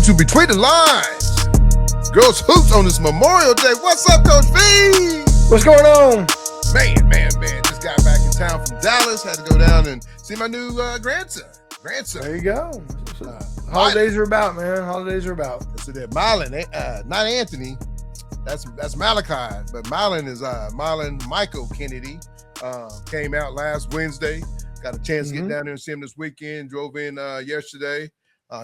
welcome to Between the Lines Girls Hoops on this Memorial Day. What's up, Coach V? What's going on? Man. Just got back in town from Dallas. Had to go down and see my new grandson. There you go. Holidays are about, man. Holidays are about. So that Marlon, not Anthony. That's Malachi, but Marlon is Marlon Michael Kennedy. Came out last Wednesday. Got a chance to get down there and see him this weekend. Drove in yesterday.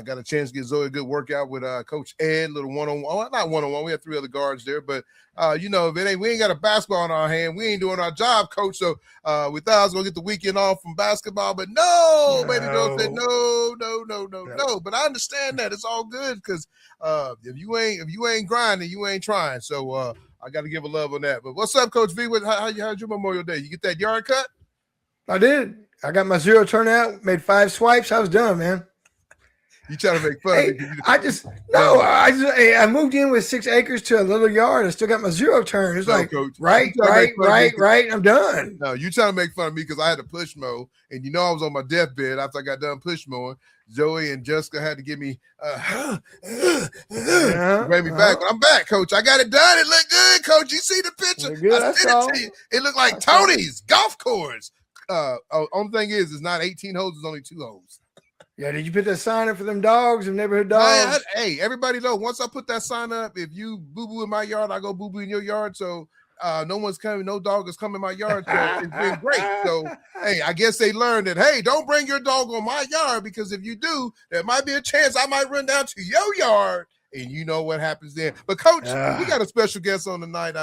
Got a chance to get Zoe a good workout with Coach Ed, little one-on-one. Well, not one-on-one. We had three other guards there, but if we ain't got a basketball in our hand, we ain't doing our job, Coach. So we thought I was gonna get the weekend off from basketball, but no. Baby girl said no. But I understand that it's all good because if you ain't grinding, you ain't trying. So I got to give a love on that. But what's up, Coach V? How'd your Memorial Day? You get that yard cut? I did. I got my zero turnout. Made 5 swipes. I was done, man. You trying to make fun of me? I moved in with 6 acres to a little yard. I still got my zero turn. It's like, Coach, right. I'm done. No, you trying to make fun of me because I had to push mow, and I was on my deathbed after I got done push mowing. Zoe and Jessica had to give me bring me back, but I'm back, Coach. I got it done. It looked good, Coach. You see the picture? I sent it to you. It looked like Tony's golf course. Only thing is, it's not 18 holes. It's only 2 holes. Yeah, did you put that sign up for them dogs, them neighborhood dogs? Hey, everybody know, once I put that sign up, if you boo-boo in my yard, I go boo-boo in your yard. So no one's coming, no dog is coming in my yard. So it's been great. So, hey, I guess they learned that, hey, don't bring your dog on my yard because if you do, there might be a chance I might run down to your yard. And you know what happens then. But, Coach, we got a special guest on tonight.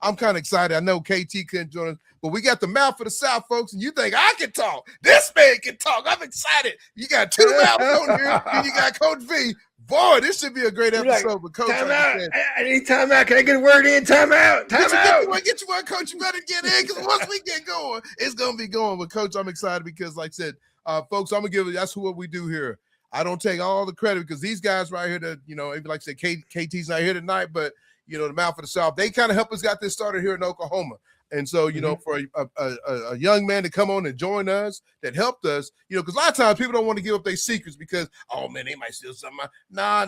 I'm kind of excited. I know KT couldn't join us, but we got the mouth for the South, folks, and you think I can talk. This man can talk. I'm excited. You got 2 mouths on here, and you got Coach V. Boy, this should be a great episode. But Coach, time out. I need time out. Can I get a word in? Time out. Get you one, Coach. You better get in because once we get going, it's going to be going. But, Coach, I'm excited because, like I said, folks, I'm going to give it. That's what we do here. I don't take all the credit because these guys right here that, like I said, KT's not here tonight, but, the mouth of the South, they kind of helped us got this started here in Oklahoma. And so, for a young man to come on and join us that helped us, because a lot of times people don't want to give up their secrets because, oh, man, they might steal something. Nah.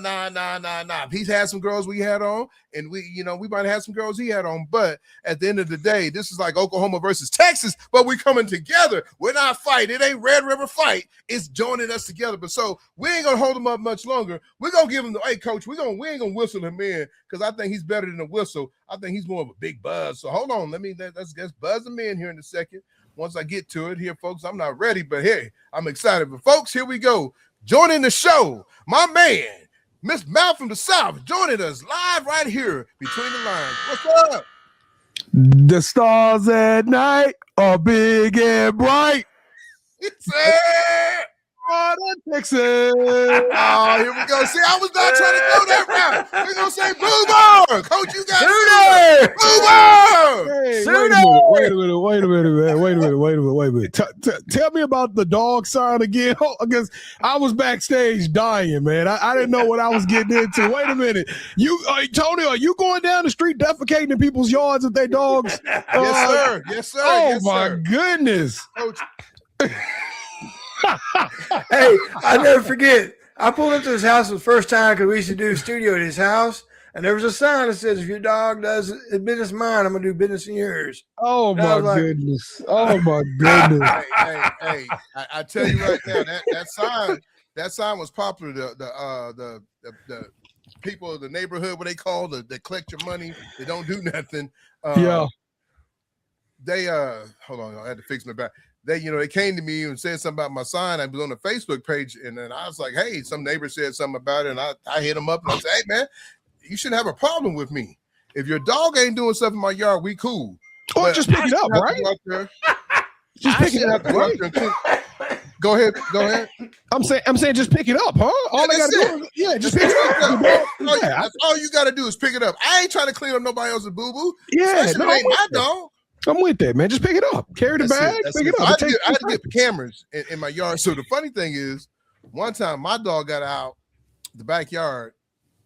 He's had some girls we had on, and we might have some girls he had on. But at the end of the day, this is like Oklahoma versus Texas, but we're coming together. We're not fighting. It ain't Red River fight. It's joining us together. But so we ain't going to hold him up much longer. We're going to give him the, hey, Coach, we ain't going to whistle him in because I think he's better than a whistle. I think he's more of a big buzz. So hold on. Let's buzz him in here in a second. Once I get to it here, folks, I'm not ready, but hey, I'm excited. But folks, here we go. Joining the show, my man, Miss Mouth from the South, joining us live right here between the lines. What's up? The stars at night are big and bright. It's Texas. Oh, here we go. See, I was not trying to go that route. We're going to say Boomer. Coach, you got Sooner. Boomer. Hey, wait a minute. Tell me about the dog sign again. Because I was backstage dying, man. I didn't know what I was getting into. Wait a minute. Tony, are you going down the street defecating in people's yards with their dogs? Yes, sir. Oh, my goodness. Coach. Hey, I'll never forget. I pulled up to his house the first time because we used to do a studio at his house, and there was a sign that says, if your dog does business mine, I'm going to do business in yours. Oh, my goodness. Oh, my goodness. Hey, I tell you right now, that sign was popular. The people of the neighborhood, what they call they collect your money, they don't do nothing. They hold on, I had to fix my back. They came to me and said something about my sign. I was on the Facebook page, and then I was like, hey, some neighbor said something about it, and I hit them up, and I said, hey, man, you shouldn't have a problem with me. If your dog ain't doing something in my yard, we cool. Or just pick it up, right? Just pick it up, right? Go ahead. I'm saying just pick it up, huh? All they gotta do is, just pick it up. That's all you gotta do is pick it up. I ain't trying to clean up nobody else's boo-boo. Yeah, no, it ain't my dog. I'm with that, man. Just pick it up. Carry the bag. Pick it up. I had to get the cameras in my yard. So the funny thing is, one time my dog got out the backyard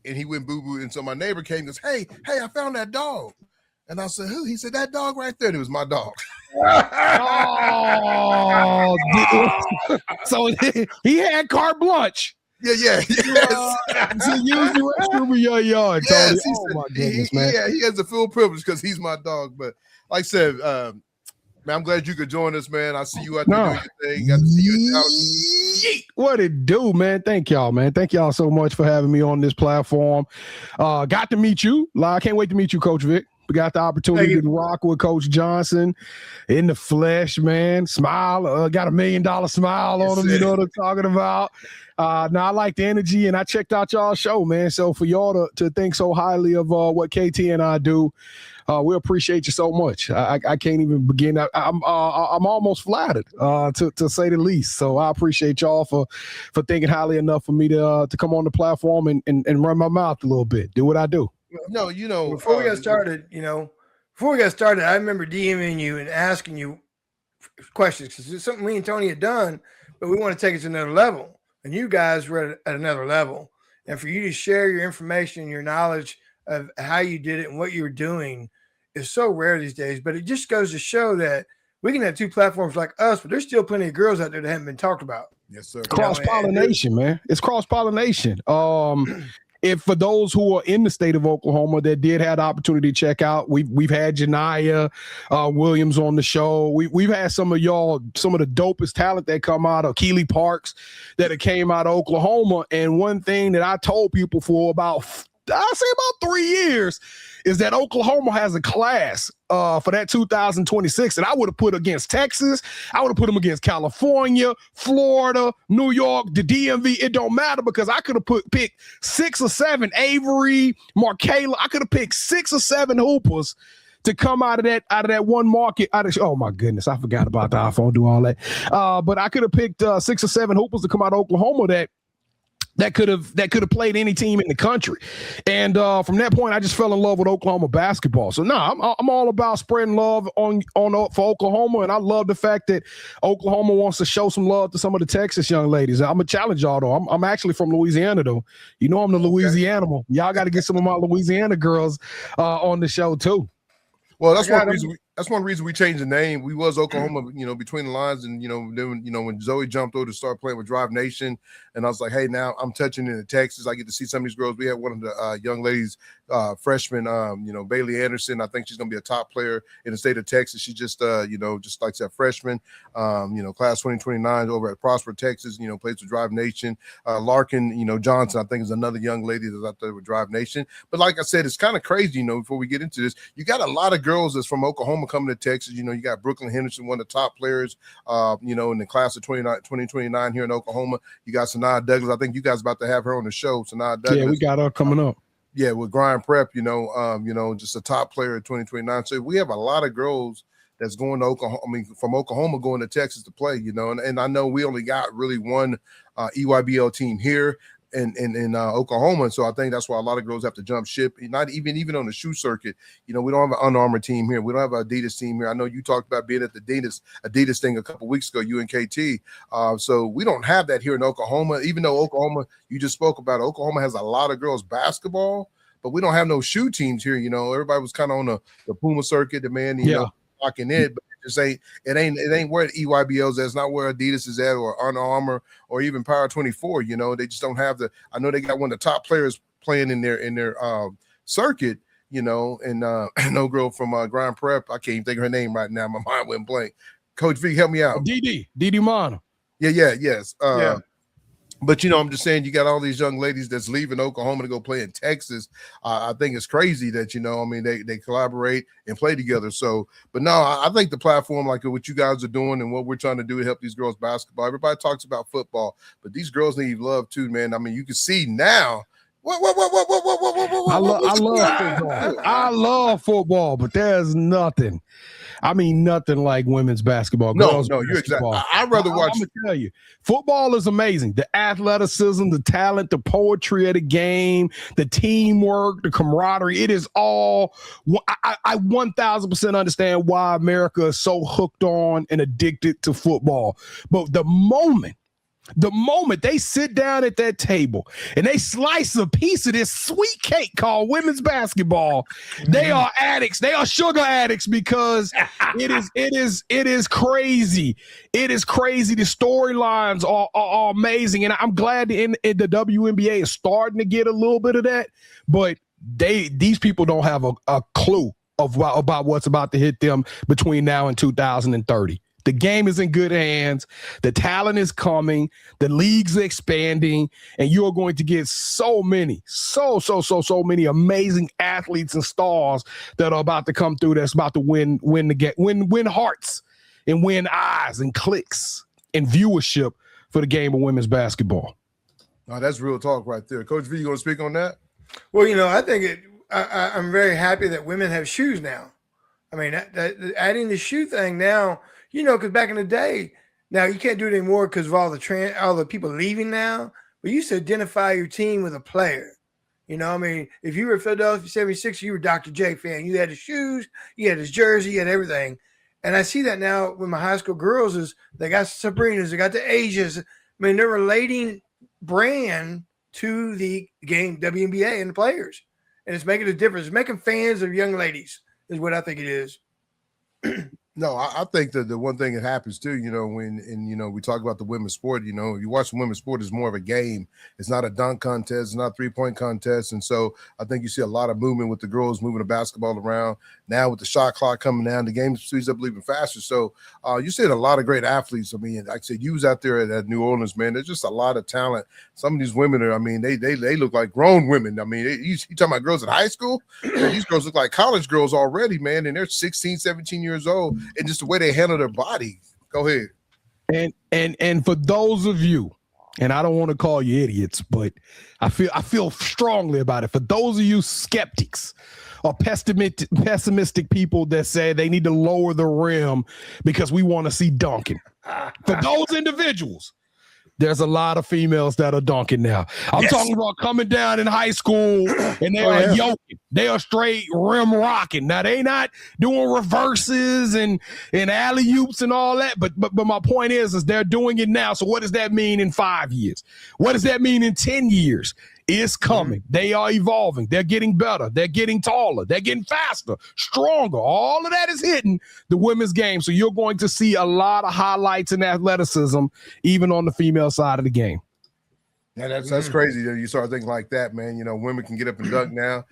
and he went boo-boo. And so my neighbor came and goes, hey, I found that dog. And I said, who? He said, that dog right there. It was my dog. Oh, so he had carte blanche. Yeah, yes. To use the restroom in your yard, Tony. Yes, Oh my goodness, man. Yeah, he has the full privilege because he's my dog. But like I said, man, I'm glad you could join us, man. I see you out there doing your thing. Got to see you in Dallas. What it do, man? Thank y'all, man. Thank y'all so much for having me on this platform. Got to meet you. I can't wait to meet you, Coach Vic. We got the opportunity to rock with Coach Johnson in the flesh, man. Smile, got $1 million smile on him. You know what I'm talking about. Now I like the energy, and I checked out y'all's show, man. So for y'all to think so highly of what KT and I do, we appreciate you so much. I can't even begin. I'm almost flattered, to say the least. So I appreciate y'all for thinking highly enough for me to come on the platform and run my mouth a little bit, do what I do. No, you know, before we got started, I remember DMing you and asking you questions because it's something me and Tony had done, but we want to take it to another level. And you guys were at another level. And for you to share your information, your knowledge of how you did it and what you were doing is so rare these days. But it just goes to show that we can have two platforms like us, but there's still plenty of girls out there that haven't been talked about. Yes, sir. Cross-pollination, man. It's cross-pollination. If for those who are in the state of Oklahoma that did have the opportunity to check out, we've had Janiyah Williams on the show. We've had some of the dopest talent that come out of Keely Parks that came out of Oklahoma. And one thing that I told people for about 3 years is that Oklahoma has a class for that 2026. And I would have put against Texas. I would have put them against California, Florida, New York, the DMV. It don't matter because I could have picked 6 or 7, Avery, Markayla. I could have picked 6 or 7 hoopers to come out of that one market. Oh my goodness, I forgot about the iPhone, do all that. But I could have picked 6 or 7 hoopers to come out of Oklahoma that could have played any team in the country. And from that point, I just fell in love with Oklahoma basketball. So I'm all about spreading love for Oklahoma. And I love the fact that Oklahoma wants to show some love to some of the Texas young ladies. I'm going to challenge y'all, though. I'm actually from Louisiana, though. You know I'm the Louisiana. Y'all got to get some of my Louisiana girls on the show, too. Well, that's one reason we changed the name. We was Oklahoma, Between the Lines, and then when Zoe jumped over to start playing with Drive Nation, and I was like, hey, now I'm touching into Texas. I get to see some of these girls. We had one of the young ladies, freshman, Bailey Anderson. I think she's gonna be a top player in the state of Texas. She just just like that freshman, class 2029 over at Prosper, Texas. Plays with Drive Nation. Larkin, Johnson, I think is another young lady that's out there with Drive Nation. But like I said, it's kind of crazy. Before we get into this, you got a lot of girls that's from Oklahoma coming to Texas. You got Brooklyn Henderson, one of the top players, in the class of 2029 here in Oklahoma. You got Sanaa Douglas. I think you guys about to have her on the show. Sanaa Douglas. Yeah, we got her coming up. Yeah, with Grind Prep, just a top player in 2029. So we have a lot of girls that's going to Oklahoma. I mean, from Oklahoma going to Texas to play, and I know we only got really one EYBL team here in Oklahoma. So I think that's why a lot of girls have to jump ship. Not even on the shoe circuit. We don't have an Under Armour team here. We don't have an Adidas team here. I know you talked about being at the Adidas thing a couple weeks ago, you and KT. So we don't have that here in Oklahoma, even though Oklahoma, you just spoke about it, Oklahoma has a lot of girls basketball, but we don't have no shoe teams here. Everybody was kind of on the Puma circuit, the man, locking in, but it ain't where EYBL's at. It's not where Adidas is at, or Under Armour, or even Power 24. They just don't have I know they got one of the top players playing in their circuit. And no girl from Grind Prep. I can't even think of her name right now. My mind went blank. Coach V, help me out. Didi Mana. Yes. But I'm just saying, you got all these young ladies that's leaving Oklahoma to go play in Texas. I think it's crazy that they collaborate and play together. So, but no, I think the platform, like what you guys are doing and what we're trying to do to help these girls basketball. Everybody talks about football, but these girls need love too, man. I mean, you can see now. I love football. I love football, but there's nothing. I mean, nothing like women's basketball. No, you're exactly. I'd rather watch. I'm gonna tell you, football is amazing. The athleticism, the talent, the poetry of the game, the teamwork, the camaraderie. It is all. I 1,000% understand why America is so hooked on and addicted to football. But the moment The moment they sit down at that table and they slice a piece of this sweet cake called women's basketball, they are addicts. They are sugar addicts because it is crazy. It is crazy. The storylines are amazing, and I'm glad the WNBA is starting to get a little bit of that. But these people don't have a clue about what's about to hit them between now and 2030. The game is in good hands. The talent is coming. The league's expanding, and you are going to get so many amazing athletes and stars that are about to come through. That's about to win hearts and win eyes and clicks and viewership for the game of women's basketball. Oh, that's real talk right there. Coach V, you going to speak on that? Well, I think I'm very happy that women have shoes now. I mean, adding the shoe thing now. Because back in the day, now you can't do it anymore because of all the people leaving now. But you used to identify your team with a player. If you were a Philadelphia 76, you were Dr. J fan. You had his shoes, you had his jersey, you had everything. And I see that now with my high school girls is they got Sabrinas, they got the Asias. I mean, they're relating brand to the game, WNBA, and the players. And it's making a difference. It's making fans of young ladies is what I think it is. No, I think that the one thing that happens too, when we talk about the women's sport, if you watch the women's sport, it's more of a game. It's not a dunk contest, it's not a 3-point contest. And so I think you see a lot of movement with the girls moving the basketball around. Now with the shot clock coming down, the game speeds up even faster. So you see a lot of great athletes. I mean, like I said, you was out there at New Orleans, man. There's just a lot of talent. Some of these women are, they look like grown women. I mean, you talking about girls in high school? These girls look like college girls already, man. And they're 16, 17 years old. And just the way they handle their body. Go ahead. And for those of you, and I don't want to call you idiots, but I feel strongly about it. For those of you skeptics or pessimistic people that say they need to lower the rim because we want to see dunking. For those individuals, there's a lot of females that are dunking now. I'm talking about coming down in high school and they are yoking. They are straight rim rocking. Now they not doing reverses and alley-oops and all that, but my point is they're doing it now. So what does that mean in 5 years? What does that mean in 10 years? It's coming. They are evolving. They're getting better. They're getting taller. They're getting faster, stronger. All of that is hitting the women's game. So you're going to see a lot of highlights in athleticism, even on the female side of the game. Yeah, that's crazy that you start thinking like that, man. Women can get up and dunk now.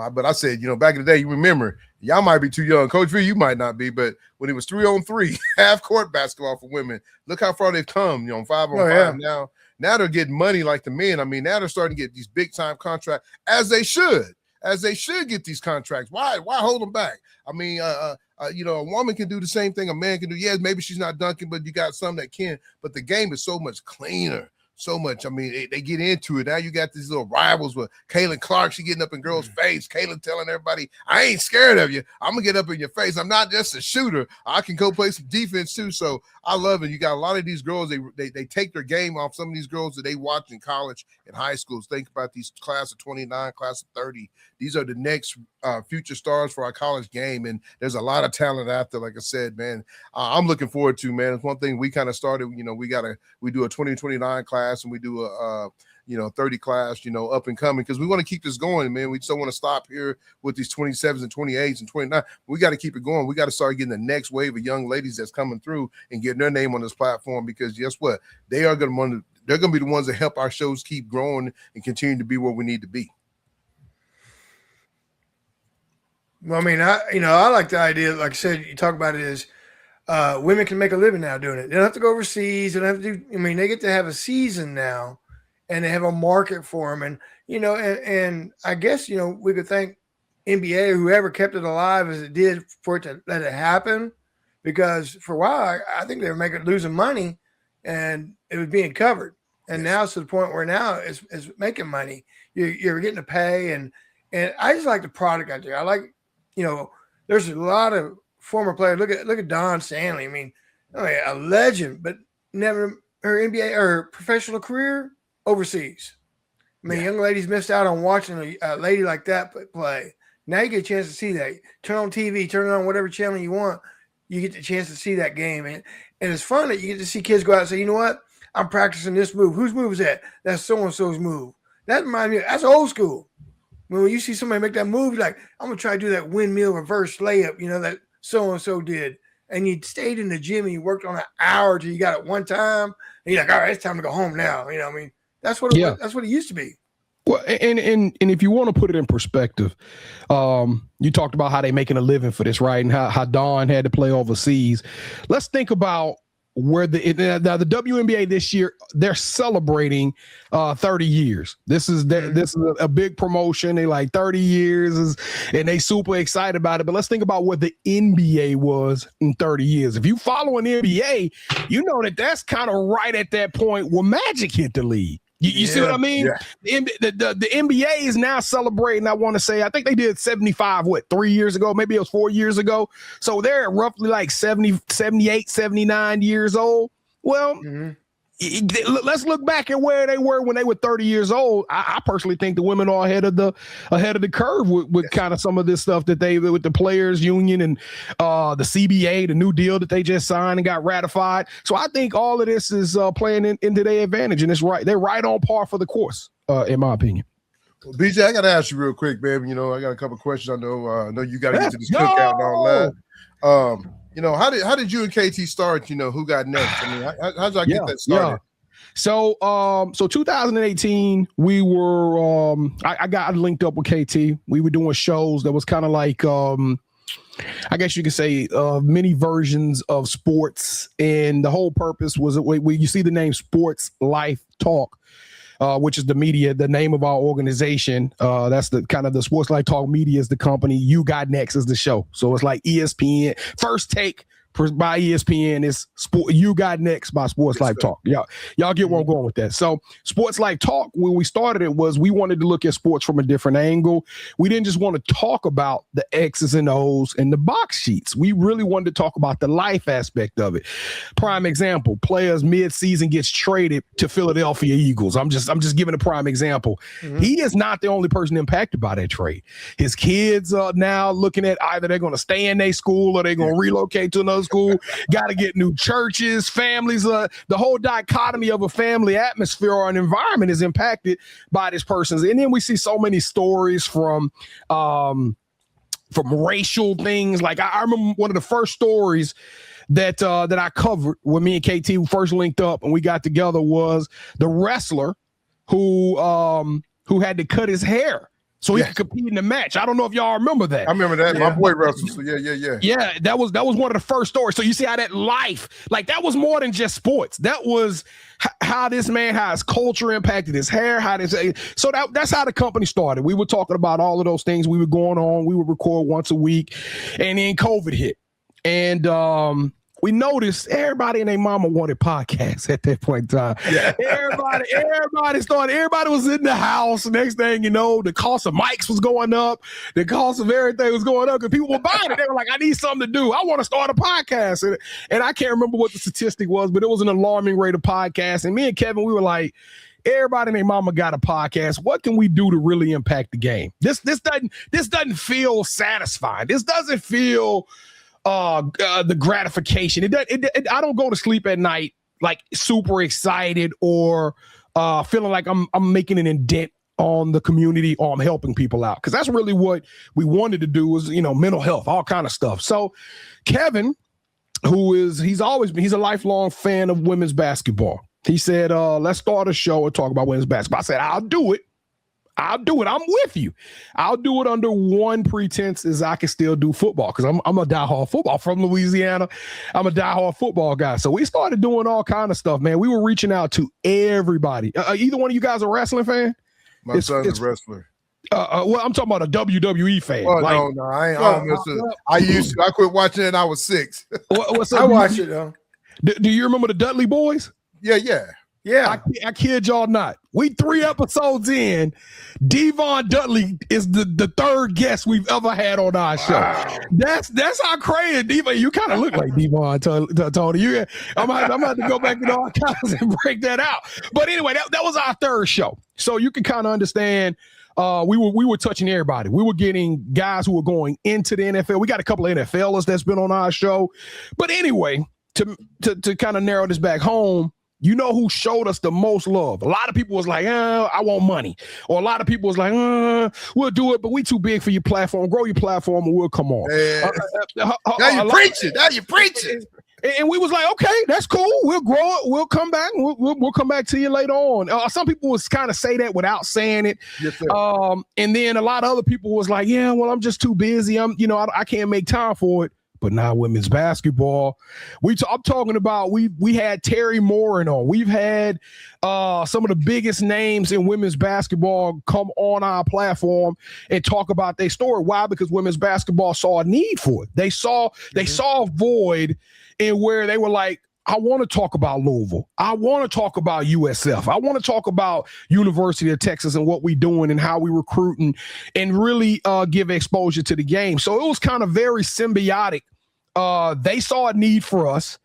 But I said, back in the day, you remember, y'all might be too young. Coach V, you might not be, but when it was 3-on-3, half-court basketball for women, look how far they've come, 5-on-5 now. Now they're getting money like the men. I mean, now they're starting to get these big-time contracts, as they should get these contracts. Why hold them back? I mean, a woman can do the same thing a man can do. Yeah, maybe she's not dunking, but you got some that can. But the game is so much cleaner. So much. I mean, they get into it. Now you got these little rivals with Kaylin Clark. She getting up in girls' face. Kaylin telling everybody, I ain't scared of you. I'm going to get up in your face. I'm not just a shooter. I can go play some defense too. So I love it. You got a lot of these girls. They take their game off some of these girls that they watch in college and high schools. Think about these class of 29, class of 30. These are the next future stars for our college game. And there's a lot of talent out there. Like I said, man, I'm looking forward to, man. It's one thing we kind of started, we do a 2029 class and we do a 30 class, up and coming, because we want to keep this going, man. We just don't want to stop here with these 27s and 28s and 29. We got to keep it going. We got to start getting the next wave of young ladies that's coming through and getting their name on this platform, because guess what? They're going to be the ones that help our shows keep growing and continue to be where we need to be. Well, I mean, I like the idea, like I said, you talk about it is women can make a living now doing it. They don't have to go overseas. They don't have to they get to have a season now and they have a market for them. And, and I guess, we could thank NBA or whoever kept it alive as it did for it to let it happen, because for a while, I think they were losing money and it was being covered. And now it's to the point where now it's making money. You're getting to pay. And I just like the product out there. I like, there's a lot of former players. Look at Don Stanley. I mean, a legend, but never her NBA or professional career overseas. I mean, young ladies missed out on watching a lady like that play. Now you get a chance to see that. Turn on TV, turn it on whatever channel you want. You get the chance to see that game. And it's fun that you get to see kids go out and say, you know what? I'm practicing this move. Whose move is that? That's so-and-so's move. That reminds me, that's old school. When you see somebody make that move, you're like, I'm going to try to do that windmill reverse layup, that so-and-so did. And you stayed in the gym and you worked on an hour till you got it one time. And you're like, all right, it's time to go home now. That's what that's what it used to be. Well, and if you want to put it in perspective, you talked about how they're making a living for this, right? And how Dawn had to play overseas. Let's think about where the WNBA this year, they're celebrating 30 years. This is a big promotion. They like 30 years and they super excited about it. But let's think about what the NBA was in 30 years. If you follow an NBA, you know that's kind of right at that point where Magic hit the league. You see what I mean? Yeah. The NBA is now celebrating, I want to say, I think they did 75, 3 years ago? Maybe it was 4 years ago. So they're roughly like 70, 78, 79 years old. Well, let's look back at where they were when they were 30 years old. I personally think the women are ahead of the curve with kind of some of this stuff that they with the players union and the CBA, the new deal that they just signed and got ratified. So I think all of this is playing into their advantage, and it's right. They're right on par for the course, in my opinion. Well, BJ, I got to ask you real quick, babe. I got a couple of questions. I know you got to get to this cookout and all that. How did you and KT start? Who got next? How did I get that started? Yeah. So 2018, we were I got linked up with KT. We were doing shows that was kind of like I guess you could say mini versions of sports, and the whole purpose was you see the name Sports Life Talk. Which is the media, the name of our organization. That's the kind of the Sports Life Talk media is the company. You Got Next is the show. So it's like ESPN, First Take by ESPN is You Got Next by Sports Life Talk. Y'all get where I'm going with that. So Sports Life Talk, when we started it, was we wanted to look at sports from a different angle. We didn't just want to talk about the X's and O's and the box sheets. We really wanted to talk about the life aspect of it. Prime example, players mid-season gets traded to Philadelphia Eagles. I'm just giving a prime example. He is not the only person impacted by that trade. His kids are now looking at either they're going to stay in their school or they're going to relocate to another school, got to get new churches, families. The whole dichotomy of a family atmosphere or an environment is impacted by this person's. And then we see so many stories from racial things. Like I remember one of the first stories that I covered when me and KT first linked up and we got together was the wrestler who had to cut his hair so he could compete in the match. I don't know if y'all remember that. I remember that. Yeah. My boy wrestled. So yeah. Yeah, that was one of the first stories. So you see how that life, like that was more than just sports. That was how this man, how his culture impacted his hair, so that's how the company started. We were talking about all of those things we were going on. We would record once a week, and then COVID hit. And we noticed everybody and their mama wanted podcasts at that point in time. Yeah. Everybody was in the house. Next thing you know, the cost of mics was going up. The cost of everything was going up because people were buying it. They were like, I need something to do. I want to start a podcast. And I can't remember what the statistic was, but it was an alarming rate of podcasts. And me and Kevin, we were like, everybody and their mama got a podcast. What can we do to really impact the game? This doesn't feel satisfying. This doesn't feel the gratification. I don't go to sleep at night like super excited or feeling like I'm making an indent on the community or I'm helping people out, because that's really what we wanted to do was mental health, all kind of stuff. So Kevin, he's a lifelong fan of women's basketball. He said, let's start a show and talk about women's basketball. I said, I'll do it. I'm with you. I'll do it under one pretense is I can still do football because I'm a diehard football from Louisiana. I'm a diehard football guy. So we started doing all kind of stuff, man. We were reaching out to everybody. Either one of you guys a wrestling fan? My son's a wrestler. Well, I'm talking about a WWE fan. Well, no, I used to. I quit watching it. I was 6. What's up? I watch it though. Do you remember the Dudley Boys? Yeah. I kid y'all not. We 3 episodes in. Devon Dudley is the third guest we've ever had on our show. Wow. That's how crazy Devon. You kind of look like Devon, Tony. I'm gonna have to go back in the archives and break that out. But anyway, that was our third show. So you can kind of understand. We were touching everybody. We were getting guys who were going into the NFL. We got a couple of NFLers that's been on our show. But anyway, to kind of narrow this back home. You know who showed us the most love? A lot of people was like, I want money. Or a lot of people was like, we'll do it, but we too big for your platform. Grow your platform and we'll come on. Now you're preaching. Now you're preaching. And we was like, okay, that's cool. We'll grow it. We'll come back. We'll come back to you later on. Some people was kind of say that without saying it. Yes, sir. And then a lot of other people was like, yeah, well, I'm just too busy. I can't make time for it. But now women's basketball, I'm talking about we had Terry Morin on. We've had some of the biggest names in women's basketball come on our platform and talk about their story. Why? Because women's basketball saw a need for it. They saw a void in where they were like, I want to talk about Louisville. I want to talk about USF. I want to talk about University of Texas and what we're doing and how we recruiting and really give exposure to the game. So it was kind of very symbiotic. They saw a need for us,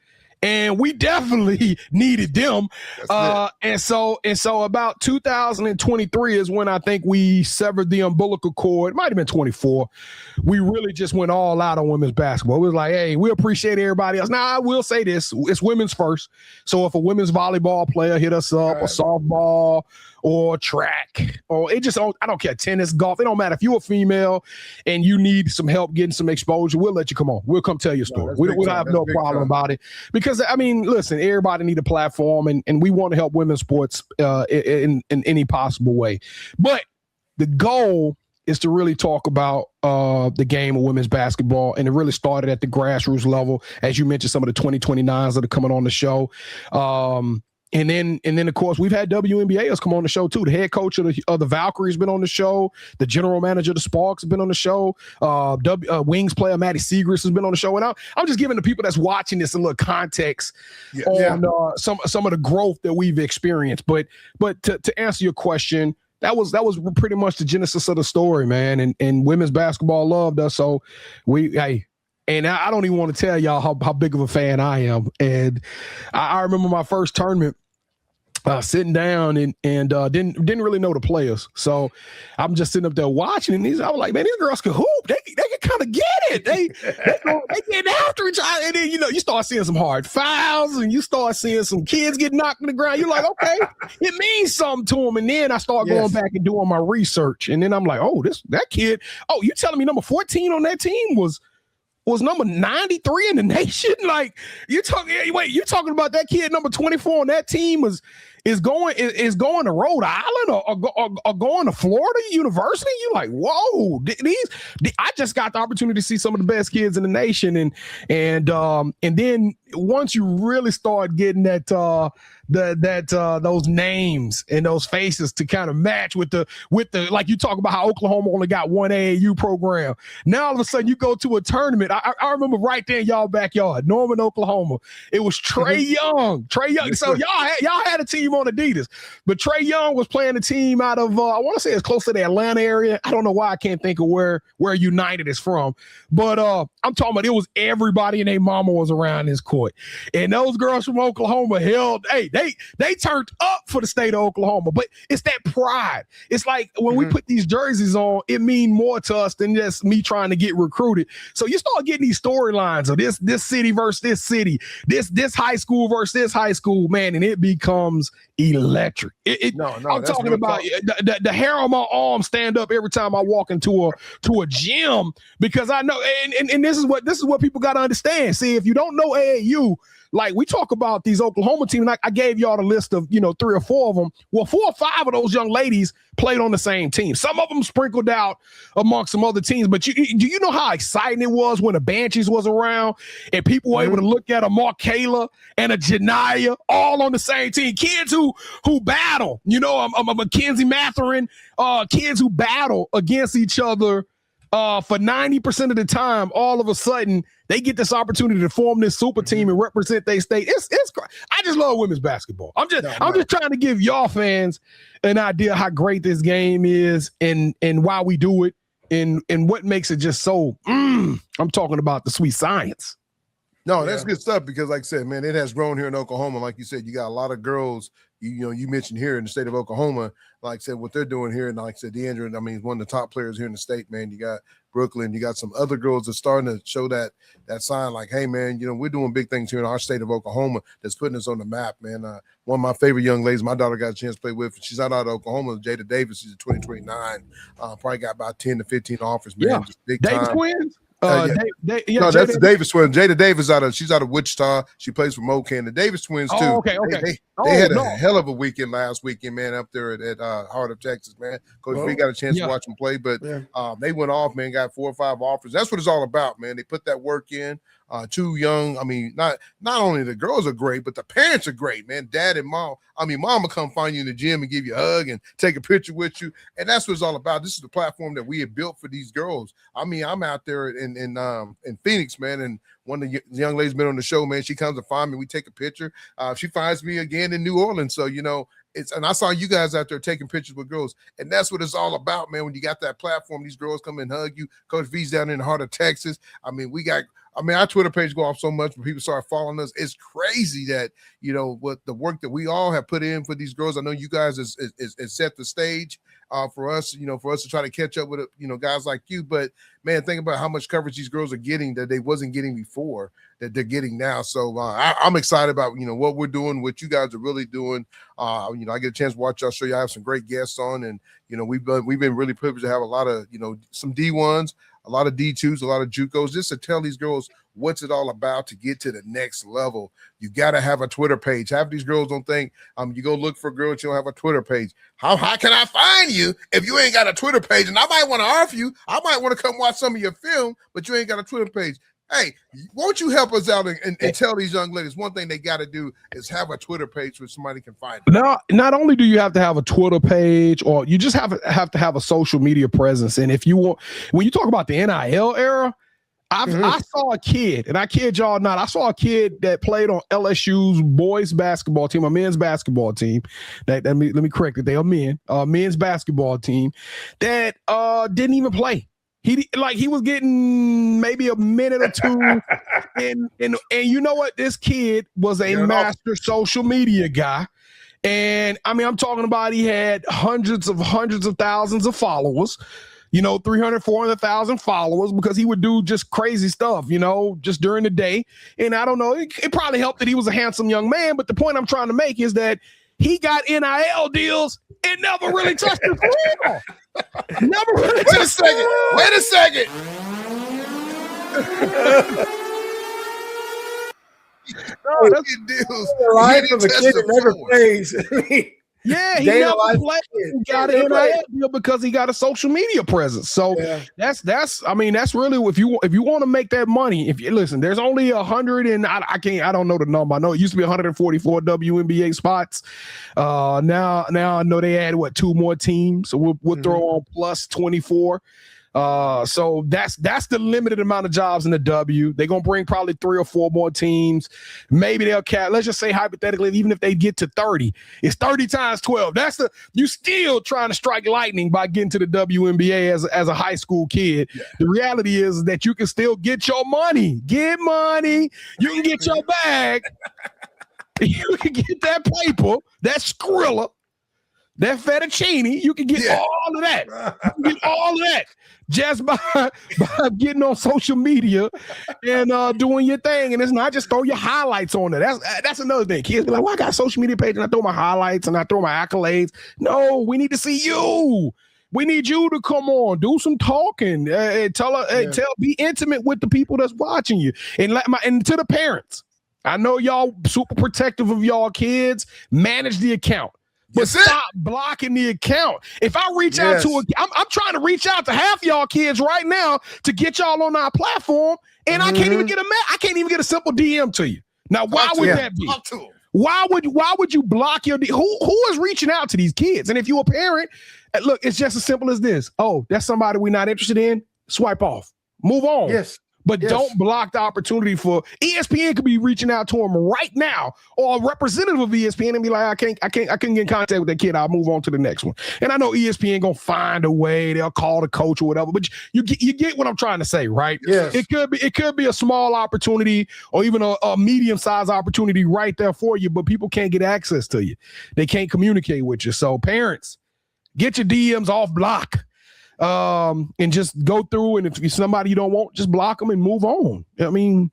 and we definitely needed them. And so about 2023 is when I think we severed the umbilical cord. It might have been 24. We really just went all out on women's basketball. We was like, hey, we appreciate everybody else. Now, I will say this. It's women's first. So if a women's volleyball player hit us up, or softball, or track, or I don't care, tennis, golf, it don't matter. If you're a female and you need some help getting some exposure, we'll let you come on. We'll come tell your story. We don't have no problem about it. Because, I mean, listen, everybody need a platform, and we want to help women's sports in any possible way. But the goal is to really talk about the game of women's basketball, and it really started at the grassroots level. As you mentioned, some of the 2029s that are coming on the show. And then of course we've had WNBAs come on the show too. The head coach of the Valkyries has been on the show. The general manager of the Sparks has been on the show. Wings player Maddie Segrist has been on the show. And I'm just giving the people that's watching this a little context on some of the growth that we've experienced. But to answer your question, that was pretty much the genesis of the story, man. And women's basketball loved us, so and I don't even want to tell y'all how big of a fan I am. And I remember my first tournament. Sitting down and didn't really know the players, so I'm just sitting up there watching, and I was like, man, these girls can hoop. They can kind of get it. They get after each other, and then you start seeing some hard fouls, and you start seeing some kids get knocked on the ground. You're like, okay, it means something to them. And then I start going back and doing my research, and then I'm like, oh, that kid. Oh, you telling me number 14 on that team was number 93 in the nation? Like, you're talking about that kid number 24 on that team is going to Rhode Island or going to Florida University? You're like, whoa, I just got the opportunity to see some of the best kids in the nation, and then once you really start getting those names and those faces to kind of match with the like you talk about how Oklahoma only got one AAU program. Now all of a sudden you go to a tournament. I remember right there in y'all backyard, Norman, Oklahoma. It was Trey Young. So y'all had a team on Adidas, but Trey Young was playing a team out of I want to say it's close to the Atlanta area. I don't know why I can't think of where United is from, but I'm talking about it was everybody and their mama was around this court, and those girls from Oklahoma held. Hey, they turned up for the state of Oklahoma, but it's that pride. It's like when we put these jerseys on, it means more to us than just me trying to get recruited. So you start getting these storylines of this city versus this city, this high school versus this high school, man, and it becomes electric. I'm talking about the hair on my arm stand up every time I walk into a gym, because I know, and this is what people got to understand. See, if you don't know AAU, like we talk about these Oklahoma teams, I gave y'all the list of 3 or 4 of them. Well, 4 or 5 of those young ladies played on the same team. Some of them sprinkled out amongst some other teams. But do you know how exciting it was when the Banshees was around and people were able to look at a Markayla and a Janiyah all on the same team? Kids who battle, a Mackenzie Matherin, kids who battle against each other for 90% of the time. All of a sudden, they get this opportunity to form this super team and represent their state. It's I just love women's basketball. I'm just trying to give y'all fans an idea how great this game is and why we do it and what makes it just so. I'm talking about the sweet science. No, that's good stuff because, like I said, man, it has grown here in Oklahoma. Like you said, you got a lot of girls. You mentioned here in the state of Oklahoma. Like I said, what they're doing here, and like I said, DeAndre, I mean, he's one of the top players here in the state, man. You got Brooklyn, you got some other girls that's starting to show that sign, like, hey, man, we're doing big things here in our state of Oklahoma that's putting us on the map, man. One of my favorite young ladies, my daughter got a chance to play with. She's out of Oklahoma, Jada Davis. She's a 2029. Probably got about 10 to 15 offers, man. Yeah. Just big Davis time. twins? No, that's the Davis twins. Jada Davis she's out of Wichita. She plays for Mocan. The Davis twins too. Oh, okay. They had a hell of a weekend last weekend, man, up there at Heart of Texas, man. Coach B got a chance to watch them play, but they went off, man. Got 4 or 5 offers. That's what it's all about, man. They put that work in. Too young. I mean, not only the girls are great, but the parents are great, man. Dad and mom. I mean, mom will come find you in the gym and give you a hug and take a picture with you, and that's what it's all about. This is the platform that we have built for these girls. I mean, I'm out there in Phoenix, man, and one of the young ladies been on the show, man. She comes to find me. We take a picture. She finds me again in New Orleans. So, and I saw you guys out there taking pictures with girls, and that's what it's all about, man. When you got that platform, these girls come and hug you. Coach V's down in the heart of Texas. Our Twitter page go off so much when people start following us. It's crazy that, what the work that we all have put in for these girls. I know you guys is set the stage for us, for us to try to catch up with, guys like you. But, man, think about how much coverage these girls are getting that they wasn't getting before that they're getting now. So I'm excited about, what we're doing, what you guys are really doing. I get a chance to watch y'all show. You have some great guests on, and, we've been really privileged to have a lot of, some D1s, a lot of D2s, a lot of JUCOs, just to tell these girls what's it all about to get to the next level. You got to have a Twitter page. Half these girls don't think you go look for a girl and you don't have a Twitter page. How can I find you if you ain't got a Twitter page? And I might want to offer you. I might want to come watch some of your film, but you ain't got a Twitter page. Hey, won't you help us out and tell these young ladies one thing they got to do is have a Twitter page where somebody can find them. Now, not only do you have to have a Twitter page, or you just have to have a social media presence. And if you want, when you talk about the NIL era, I saw a kid, and I kid y'all not, I saw a kid that played on LSU's boys basketball team, a men's basketball team. Let me correct it. They are men's basketball team that didn't even play. He was getting maybe a minute or two, and you know what? This kid was a master social media guy, and I mean, I'm talking about he had hundreds of thousands of followers, 300, 400,000 followers, because he would do just crazy stuff, just during the day. And I don't know, it probably helped that he was a handsome young man, but the point I'm trying to make is that he got NIL deals and never really touched his wheel. Never really. Wait a second. No, that's deals. The life of a kid that never plays. Yeah, he never played. He got an NIL deal because he got a social media presence. So that's really, if you want to make that money, if you listen, there's only 100 and I don't know the number. I know it used to be 144 WNBA spots. Now I know they added 2 more teams, so we'll throw on plus 24. So that's the limited amount of jobs in the W. They're gonna bring probably 3 or 4 more teams. Maybe they'll cap. Let's just say hypothetically, even if they get to 30, it's 30 times 12. You still trying to strike lightning by getting to the WNBA as a high school kid. Yeah. The reality is that you can still get your money. Get money. You can get your bag. You can get that paper, that Skrilla, that fettuccine. You can get all of that. You can get all of that just by getting on social media and doing your thing. And it's not just throw your highlights on there. That's another thing. Kids be like, well, I got a social media page and I throw my highlights and I throw my accolades. No, we need to see you. We need you to come on, do some talking, be intimate with the people that's watching you, and to the parents. I know y'all super protective of y'all kids. Manage the account. But stop blocking the account. If I reach out to I'm trying to reach out to half y'all kids right now to get y'all on our platform, and I can't even get a simple DM to you. Now, why would that be? Why would you block your who is reaching out to these kids? And if you're a parent, look, it's just as simple as this. Oh, that's somebody we're not interested in. Swipe off. Move on. Yes. but don't block the opportunity for ESPN could be reaching out to him right now, or a representative of ESPN and be like, I couldn't get in contact with that kid. I'll move on to the next one. And I know ESPN gonna find a way. They'll call the coach or whatever. But you get what I'm trying to say, right? Yes. It could be a small opportunity or even a medium-sized opportunity right there for you, but people can't get access to you. They can't communicate with you. So parents, get your DMs off block. And just go through, and if you're somebody you don't want, just block them and move on. I mean,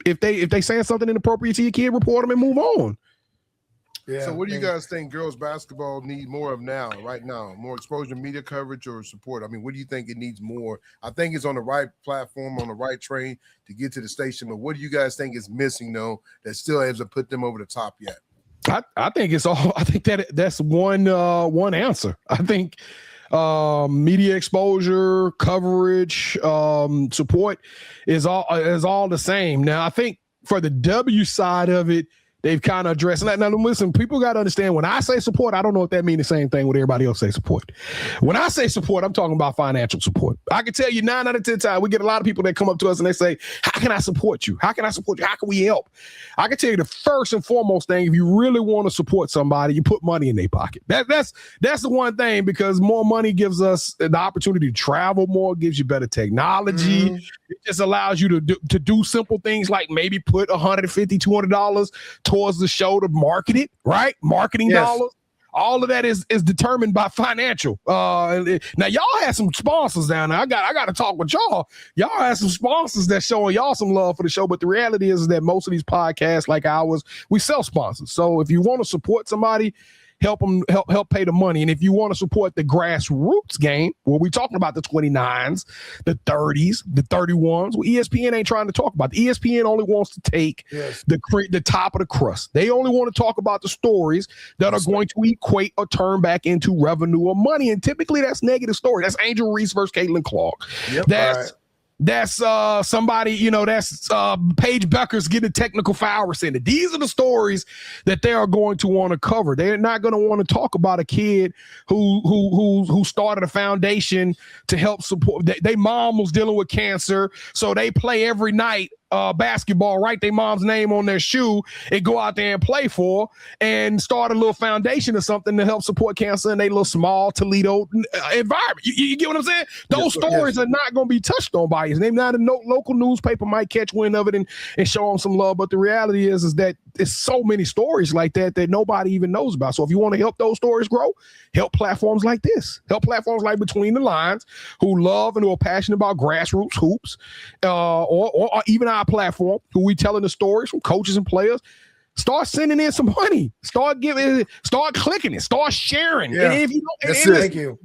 if they saying something inappropriate to your kid, report them and move on. Yeah. So what do you guys think girls basketball need more of right now? More exposure, media coverage, or support? I mean, what do you think it needs more? I think it's on the right platform, on the right train to get to the station, but what do you guys think is missing, though, that still hasn't put them over the top yet? I think it's all. I think that's one answer. I think media exposure, coverage, support is all the same. Now, I think for the W side of it, they've kind of addressed. Now, listen, people got to understand, when I say support, I don't know if that means the same thing when everybody else say support. When I say support, I'm talking about financial support. I can tell you 9 out of 10 times, we get a lot of people that come up to us and they say, how can I support you? How can I support you? How can we help? I can tell you the first and foremost thing, if you really want to support somebody, you put money in their pocket. That's the one thing, because more money gives us the opportunity to travel more, gives you better technology. Mm-hmm. It just allows you to do simple things like maybe put $150, $200 towards the show to market it, right? Marketing dollars. All of that is determined by financial. Now y'all had some sponsors down there. I got to talk with y'all. Y'all had some sponsors that showing y'all some love for the show. But the reality is that most of these podcasts like ours, we sell sponsors. So if you want to support somebody, help them help pay the money. And if you want to support the grassroots game, where we're talking about the 29s, the 30s, the 31s, well, ESPN ain't trying to talk about. The ESPN only wants to take the top of the crust. They only want to talk about the stories that are going to equate or turn back into revenue or money. And typically that's negative story. That's Angel Reese versus Caitlin Clark. Yep, That's somebody, that's Paige Becker's getting a technical foul rescinded. These are the stories that they are going to want to cover. They're not going to want to talk about a kid who started a foundation to help support. They mom was dealing with cancer, so they play every night basketball, write their mom's name on their shoe and go out there and play for and start a little foundation or something to help support cancer in a little small Toledo environment. You get what I'm saying? Those stories are not going to be touched on by you. Maybe not a local newspaper might catch wind of it and show them some love. But the reality is that there's so many stories like that nobody even knows about. So if you want to help those stories grow, help platforms like this. Help platforms like Between the Lines, who love and who are passionate about grassroots hoops, or even our platform, who we telling the stories from coaches and players. Start sending in some money. Start clicking it. Start sharing. Yeah. And if you don't, thank you.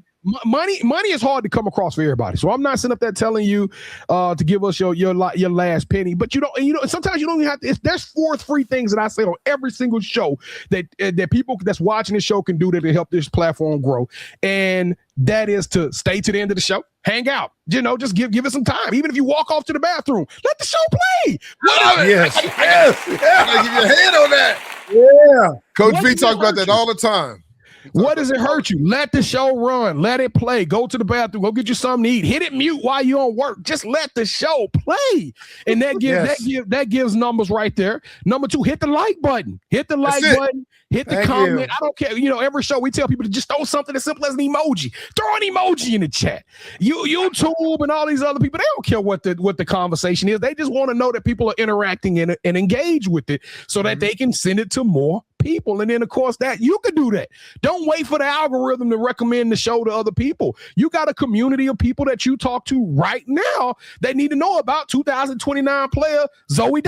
Money is hard to come across for everybody. So I'm not sitting up there telling you to give us your last penny. But sometimes you don't even have to. There's 4 free things that I say on every single show that people that's watching the show can do to help this platform grow. And that is to stay to the end of the show, hang out. Just give it some time. Even if you walk off to the bathroom, let the show play. Yes. I gotta give you a hand on that. Yeah. Coach V talks about that all the time. What does it hurt you? Let the show run. Let it play. Go to the bathroom. Go get you something to eat. Hit it mute while you're on work. Just let the show play. And that gives numbers right there. Number 2, hit the like button. Hit the like button. Hit the comment. I don't care. Every show we tell people to just throw something as simple as an emoji. Throw an emoji in the chat. YouTube and all these other people, they don't care what the conversation is. They just want to know that people are interacting in it and engage with it so that they can send it to more people. And then, of course, that you can do that. Don't wait for the algorithm to recommend the show to other people. You got a community of people that you talk to right now that need to know about 2029 player Zoe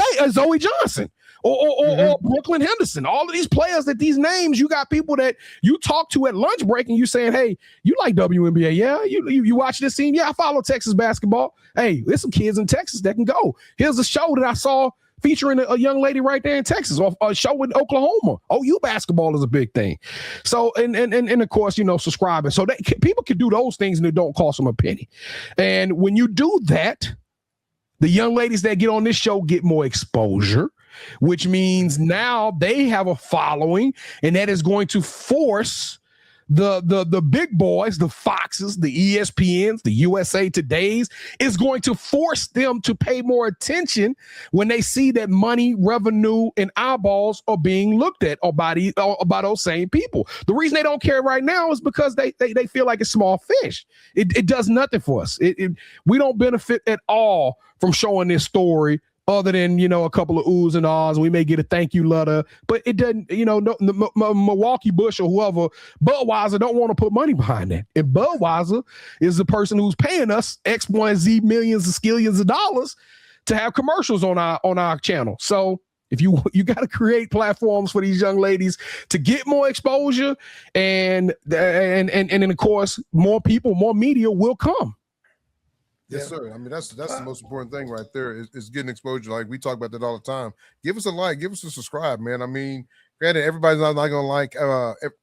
Johnson. Or Brooklyn Henderson, all of these players these names, you got people that you talk to at lunch break and you saying, hey, you like WNBA? Yeah. You watch this team? Yeah, I follow Texas basketball. Hey, there's some kids in Texas that can go. Here's a show that I saw featuring a young lady right there in Texas, or a show in Oklahoma. OU basketball is a big thing. So, and of course, subscribing. So people can do those things and it don't cost them a penny. And when you do that, the young ladies that get on this show get more exposure, which means now they have a following, and that is going to force the big boys, the Foxes, the ESPNs, the USA Todays, is going to force them to pay more attention when they see that money, revenue, and eyeballs are being looked at or by those same people. The reason they don't care right now is because they feel like it's small fish. It does nothing for us. We don't benefit at all from showing this story, other than, a couple of oohs and ahs. We may get a thank you letter, but it doesn't, Milwaukee Bush or whoever, Budweiser don't want to put money behind that. And Budweiser is the person who's paying us X, Y, and Z millions and skillions of dollars to have commercials on our channel. So if you got to create platforms for these young ladies to get more exposure, and then of course more people, more media will come. Yes, sir. I mean, that's the most important thing right there is getting exposure. Like we talk about that all the time. Give us a like, give us a subscribe, man. I mean, granted, everybody's not going to like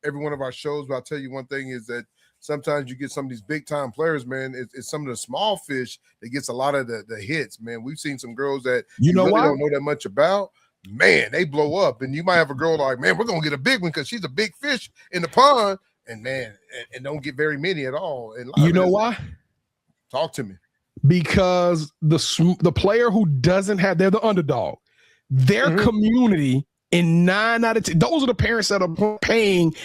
every one of our shows, but I'll tell you one thing is that sometimes you get some of these big time players, man. It's some of the small fish that gets a lot of the hits, man. We've seen some girls that you really don't know that much about. Man, they blow up, and you might have a girl like, man, we're going to get a big one because she's a big fish in the pond, and man, and don't get very many at all. And you know why? Talk to me. Because the player who doesn't have, they're the underdog. Their community, in 9 out of 10, those are the parents that are paying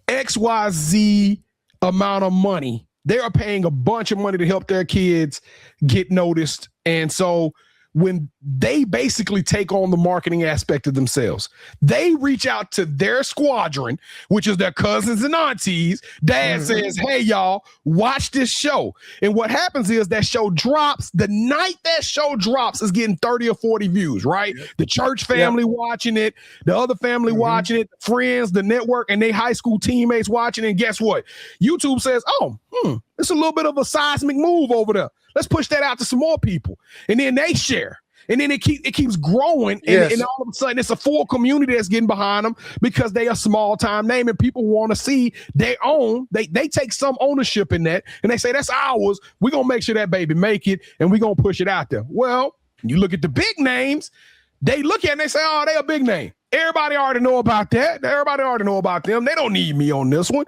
XYZ amount of money. They are paying a bunch of money to help their kids get noticed. And so when they basically take on the marketing aspect of themselves, they reach out to their squadron, which is their cousins and aunties. Dad says, hey, y'all, watch this show. And what happens is that show drops. The night that show drops is getting 30 or 40 views, right? Yep. The church family watching it, the other family watching it, friends, the network, and they high school teammates watching it. And guess what? YouTube says, it's a little bit of a seismic move over there. Let's push that out to some more people. And then they share. And then it keeps growing. And all of a sudden, it's a full community that's getting behind them because they are a small-time name and people want to see their own. They take some ownership in that, and they say, that's ours. We're going to make sure that baby make it, and we're going to push it out there. Well, you look at the big names, they look at it and they say, oh, they a big name. Everybody already know about that. Everybody already know about them. They don't need me on this one.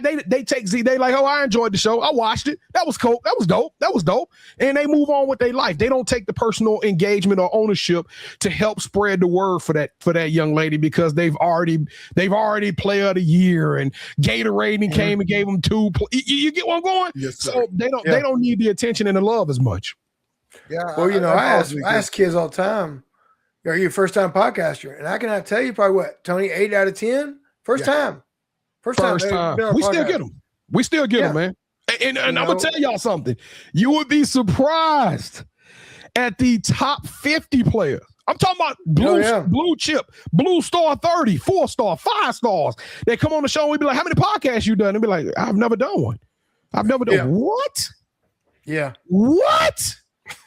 They take Z. They like, oh, I enjoyed the show. I watched it. That was cool. That was dope. That was dope. And they move on with their life. They don't take the personal engagement or ownership to help spread the word for that young lady because they've already player of the year and Gatorade came and gave them 2. You get where I'm going? Yes, sir. So they don't need the attention and the love as much. Yeah. Well, I ask kids all the time, are you a first-time podcaster? And I cannot tell you probably what, Tony, 8 out of 10? First time. We still get them. We still get them, man. And I'm going to tell y'all something. You would be surprised at the top 50 players. I'm talking about blue chip, blue star 30, 4-star, 5 stars. They come on the show and we be like, how many podcasts you done? And be like, I've never done one. I've never done what? Yeah. What?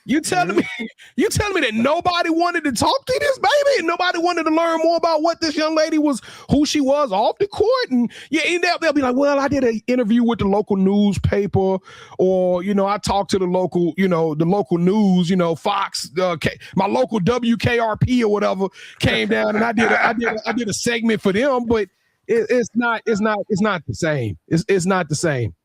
You telling me that nobody wanted to talk to this baby and nobody wanted to learn more about what this young lady was, who she was off the court? And they'll be like, well, I did an interview with the local newspaper, or I talked to the local news, Fox, my local WKRP or whatever came down, and I did a segment for them, but it's not the same. It's not the same.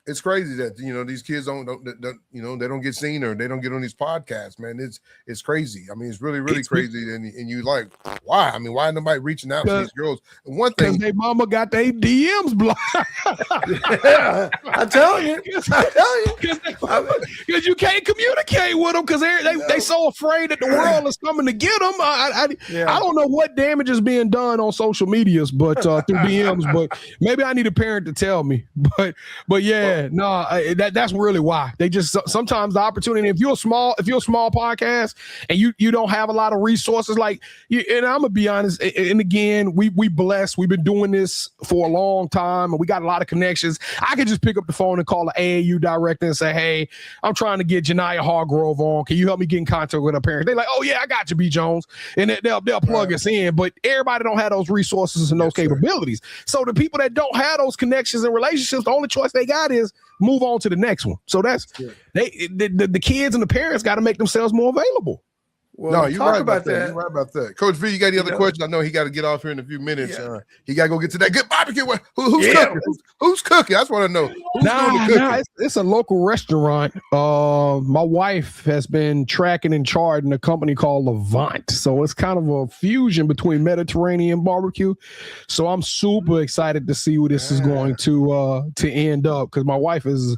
It's crazy that these kids don't they don't get seen or they don't get on these podcasts, man. It's crazy. I mean, it's really crazy. And you like, why? I mean, why nobody reaching out to these girls? And one thing, their mama got their DMs blocked. I'm telling you, because you can't communicate with them because they so afraid that the world is coming to get them. I don't know what damage is being done on social medias, but through DMs. But maybe I need a parent to tell me. But yeah. That's really why they just sometimes the opportunity. If you're a small podcast and you don't have a lot of resources, and I'm gonna be honest, and again, we blessed. We've been doing this for a long time, and we got a lot of connections. I could just pick up the phone and call the AAU director and say, "Hey, I'm trying to get Janiyah Hargrove on. Can you help me get in contact with her parents?" They're like, "Oh yeah, I got you, B. Jones," and they'll plug us in. But everybody don't have those resources and those capabilities. So the people that don't have those connections and relationships, the only choice they got is move on to the next one. So that's the kids and the parents got to make themselves more available. Well, no, you're talk right about that. You're right about that. Coach V, you got any other questions? I know he got to get off here in a few minutes. Yeah. He got to go get to that good barbecue. Who's cooking? Who's cooking? I just want to know who's doing the cooking. It's a local restaurant. My wife has been tracking and charting a company called Levant. So it's kind of a fusion between Mediterranean barbecue. So I'm super excited to see where this is going to end up, because my wife is,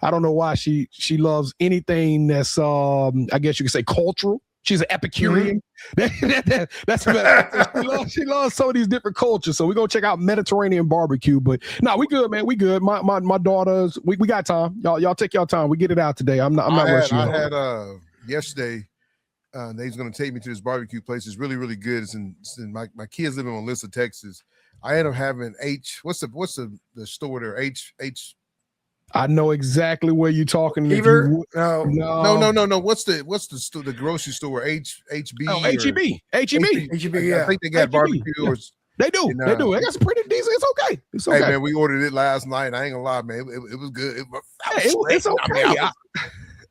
I don't know why she loves anything that's I guess you could say cultural. She's an Epicurean. Mm-hmm. That's she loves some of these different cultures. So we're gonna check out Mediterranean barbecue. But no, we good, man. We good. My daughters, we got time. Y'all take your time. We get it out today. I'm not rushing. I had yesterday. They's gonna take me to this barbecue place. It's really, really good. It's in my kids live in Melissa, Texas. I ended up having what's the store there? H. I know exactly where you're talking. No. What's the grocery store? HB. Oh, HEB. Yeah, I think they got barbecue. Yeah. They do. They do. They got some pretty decent. It's okay. Hey man, we ordered it last night. I ain't gonna lie, man. It was good. It's okay.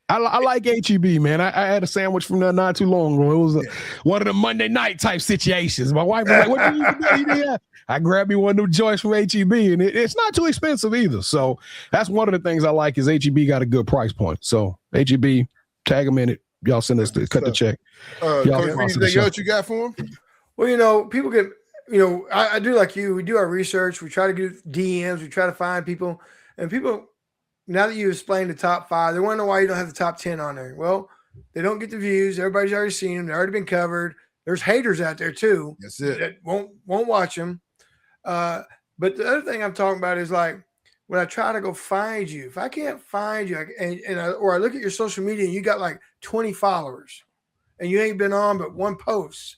I like HEB, man. I had a sandwich from there not too long ago. It was one of the Monday night type situations. My wife was like, "What do you do?" I grabbed me one of them joints from HEB, and it's not too expensive either. So that's one of the things I like is HEB got a good price point. So HEB, tag them in it. Y'all send us cut the check. Coach, anything else you got for them? Well, people get, I do like you. We do our research. We try to get DMs. We try to find people. And people, now that you explained the top 5, they want to know why you don't have the top 10 on there. Well, they don't get the views. Everybody's already seen them. They've already been covered. There's haters out there too. That's it. That won't watch them. But the other thing I'm talking about is like when I try to go find you, if I can't find you, or I look at your social media and you got like 20 followers and you ain't been on but one post,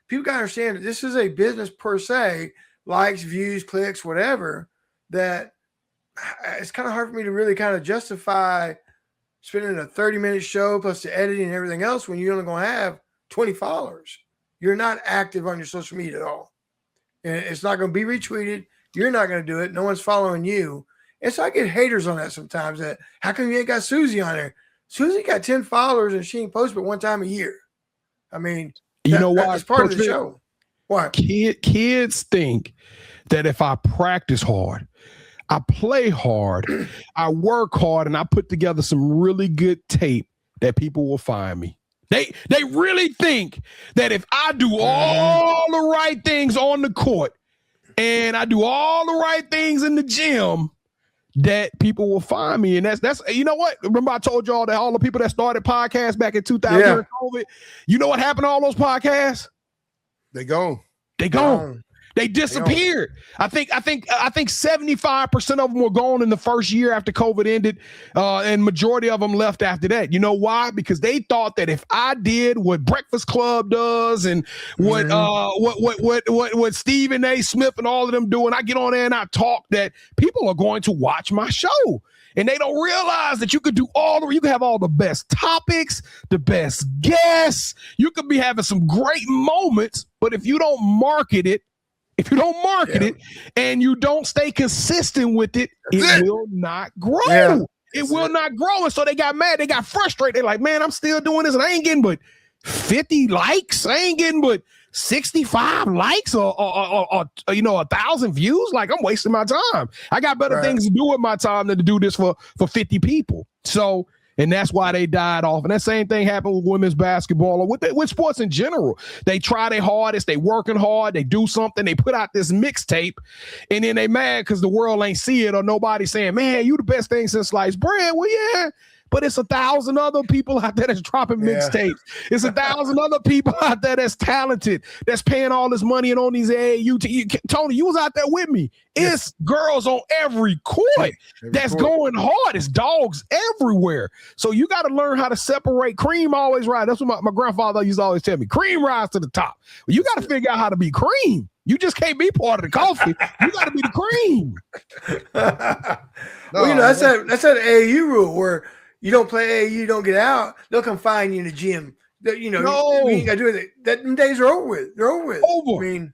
people got to understand that this is a business per se, likes, views, clicks, whatever, that it's kind of hard for me to really kind of justify spending a 30-minute show plus the editing and everything else when you're only going to have 20 followers. You're not active on your social media at all. And it's not going to be retweeted. You're not going to do it. No one's following you. And so I get haters on that sometimes. That how come you ain't got Susie on there? Susie got 10 followers and she ain't post but one time a year. I mean, you know why? It's part of the show. Why? Kids think that if I practice hard, I play hard, I work hard, and I put together some really good tape, that people will find me. They really think that if I do all the right things on the court and I do all the right things in the gym, that people will find me. And that's you know what? Remember I told y'all that all the people that started podcasts back in 2000 during COVID, you know what happened to all those podcasts? They gone. They disappeared. I think 75% of them were gone in the first year after COVID ended, and majority of them left after that. You know why? Because they thought that if I did what Breakfast Club does and what Stephen A. Smith and all of them do, and I get on there and I talk, that people are going to watch my show. And they don't realize that you could you can have all the best topics, the best guests. You could be having some great moments, but if you don't market it, and you don't stay consistent with it, it will not grow. Yeah. It will not grow. And so they got mad. They got frustrated. They're like, man, I'm still doing this and I ain't getting but 50 likes. I ain't getting but 65 likes or 1,000 views. Like, I'm wasting my time. I got better things to do with my time than to do this for 50 people. So, and that's why they died off. And that same thing happened with women's basketball or with sports in general. They try their hardest. They working hard. They do something. They put out this mixtape, and then they mad because the world ain't see it or nobody saying, man, you the best thing since sliced bread. Well, yeah. But it's 1,000 other people out there that's dropping mixtapes. It's 1,000 other people out there that's talented, that's paying all this money and on these AAU. Tony, you was out there with me. It's girls on every court that's going hard. It's dogs everywhere. So you got to learn how to separate. Cream always rise. That's what my grandfather used to always tell me. Cream rise to the top. Well, you got to figure out how to be cream. You just can't be part of the coffee. You got to be the cream. Well, that's that AAU rule where you don't play AAU, you don't get out, they'll come find you in the gym. You ain't got to do it. Them days are over with. They're over with. I mean,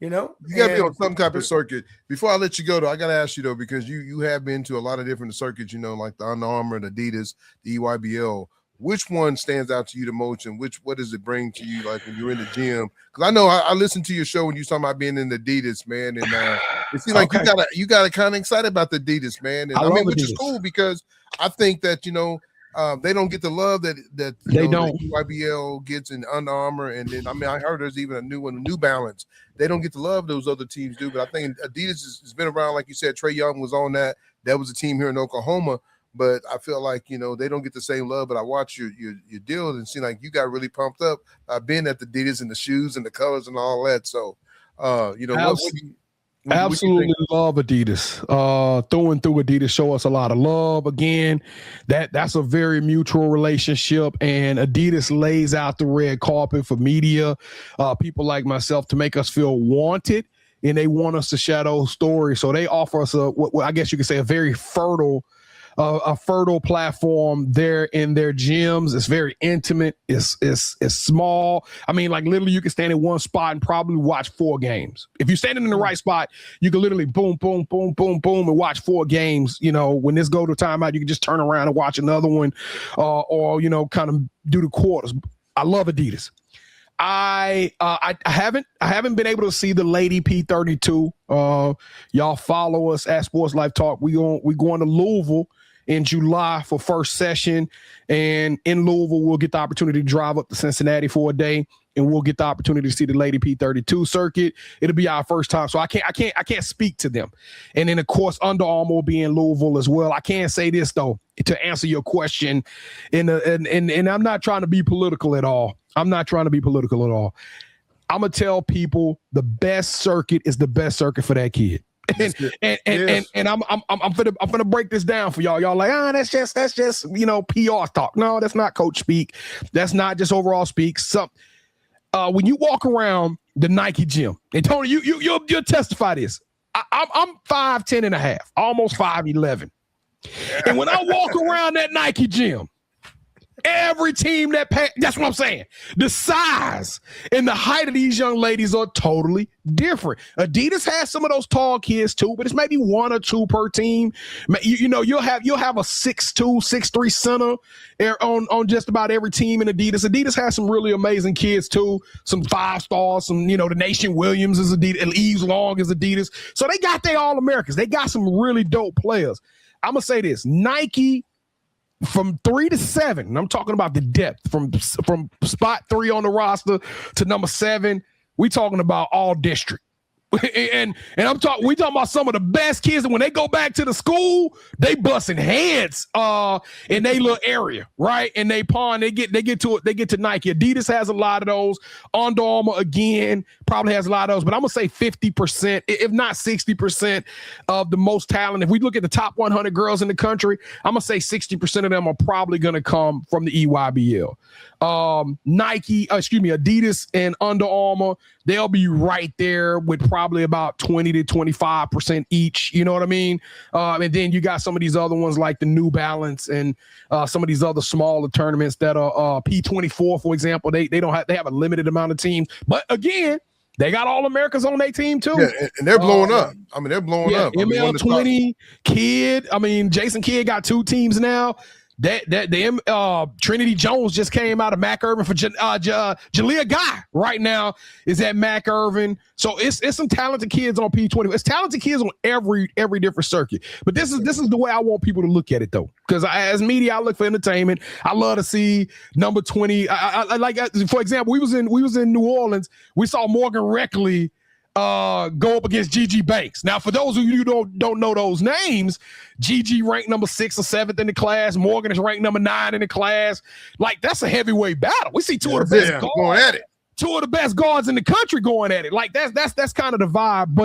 you got to be on some type of circuit. Before I let you go, though, I got to ask you, though, because you have been to a lot of different circuits, like the Under Armour, the Adidas, the EYBL. which one stands out to you the most, and what does it bring to you, like when you're in the gym? Because I know I listened to your show when you talking about being in the Adidas, man, and it seems like you got kind of excited about the Adidas, man. And I mean, which is cool because I think that they don't get the love that they don't. The EYBL gets in Under Armour, and then I heard there's even a new one, New Balance. They don't get the love those other teams do, but I think Adidas has been around, like you said. Trae Young was on that. That was a team here in Oklahoma, but I feel like they don't get the same love. But I watched your deal and see like you got really pumped up being at the Adidas and the shoes and the colors and all that. So absolutely love Adidas. Through and through, Adidas show us a lot of love. Again, that's a very mutual relationship, and Adidas lays out the red carpet for media, people like myself, to make us feel wanted, and they want us to share those stories. So they offer us what I guess you could say a very fertile platform there in their gyms. It's very intimate. It's small. I mean, like literally you can stand in one spot and probably watch 4 games. If you're standing in the right spot, you can literally boom, boom, boom, boom, boom, and watch 4 games. When this go to timeout, you can just turn around and watch another one, or kind of do the quarters. I love Adidas. I haven't been able to see the Lady P32. Y'all follow us at Sports Life Talk. We going to Louisville in July for first session, and in Louisville we'll get the opportunity to drive up to Cincinnati for a day, and we'll get the opportunity to see the Lady P32 circuit. It'll be our first time, so I can't speak to them. And then of course Under Armour will be in Louisville as well. I can say this though, to answer your question, and I'm not trying to be political at all. I'm gonna tell people the best circuit is the best circuit for that kid. And I'm gonna break this down for y'all. Y'all like, that's just PR talk. No, that's not coach speak. That's not just overall speak. When you walk around the Nike gym, and Tony, you'll testify this. I'm 5'10" and a half, almost 5'11", and when I walk around that Nike gym, every team that's what I'm saying. The size and the height of these young ladies are totally different. Adidas has some of those tall kids too, but it's maybe 1 or 2 per team. You'll have a 6'2", 6'3" center on just about every team in Adidas. Adidas has some really amazing kids too. Some 5-stars, some, the Nation Williams is Adidas, Eves Long is Adidas. So they got their All-Americans. They got some really dope players. I'm gonna say this: Nike, from 3 to 7, and I'm talking about the depth from spot 3 on the roster to number 7. We talking about all district, and we talking about some of the best kids. And when they go back to the school, they busting heads in their little area, right? And they get to Nike. Adidas has a lot of those. Under Armour again probably has a lot of those, but I'm gonna say 50%, if not 60%, of the most talent. If we look at the top 100 girls in the country, I'm gonna say 60% of them are probably gonna come from the EYBL. Adidas and Under Armour, they'll be right there with probably about 20 to 25% each. You know what I mean? And then you got some of these other ones like the New Balance and some of these other smaller tournaments that are P24, for example. They have a limited amount of teams, but again, they got All-Americans on their team too. Yeah, and they're blowing up. I mean, they're blowing up. ML20 Kidd. I mean, Jason Kidd got 2 teams now. Trinity Jones just came out of Mac Irvin for Jalea Guy right now is at Mac Irvin. So it's some talented kids on P20. It's talented kids on every different circuit. But this is the way I want people to look at it though, because as media, I look for entertainment. I love to see number 20. I like, for example, we was in New Orleans. We saw Morgan Reckley go up against Gigi Banks. Now, for those of you who don't know those names, Gigi ranked number 6 or 7th in the class. Morgan is ranked number 9 in the class. Like, that's a heavyweight battle. We see two of the best guards going at it. 2 of the best guards in the country going at it. Like, that's kind of the vibe.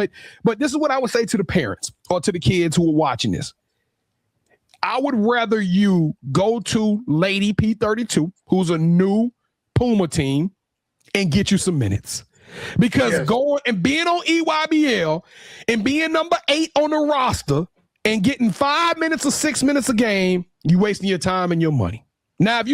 But this is what I would say to the parents or to the kids who are watching this. I would rather you go to Lady P32, who's a new Puma team, and get you some minutes. Because going and being on EYBL and being number 8 on the roster and getting 5 minutes or 6 minutes a game, you wasting your time and your money. Now, if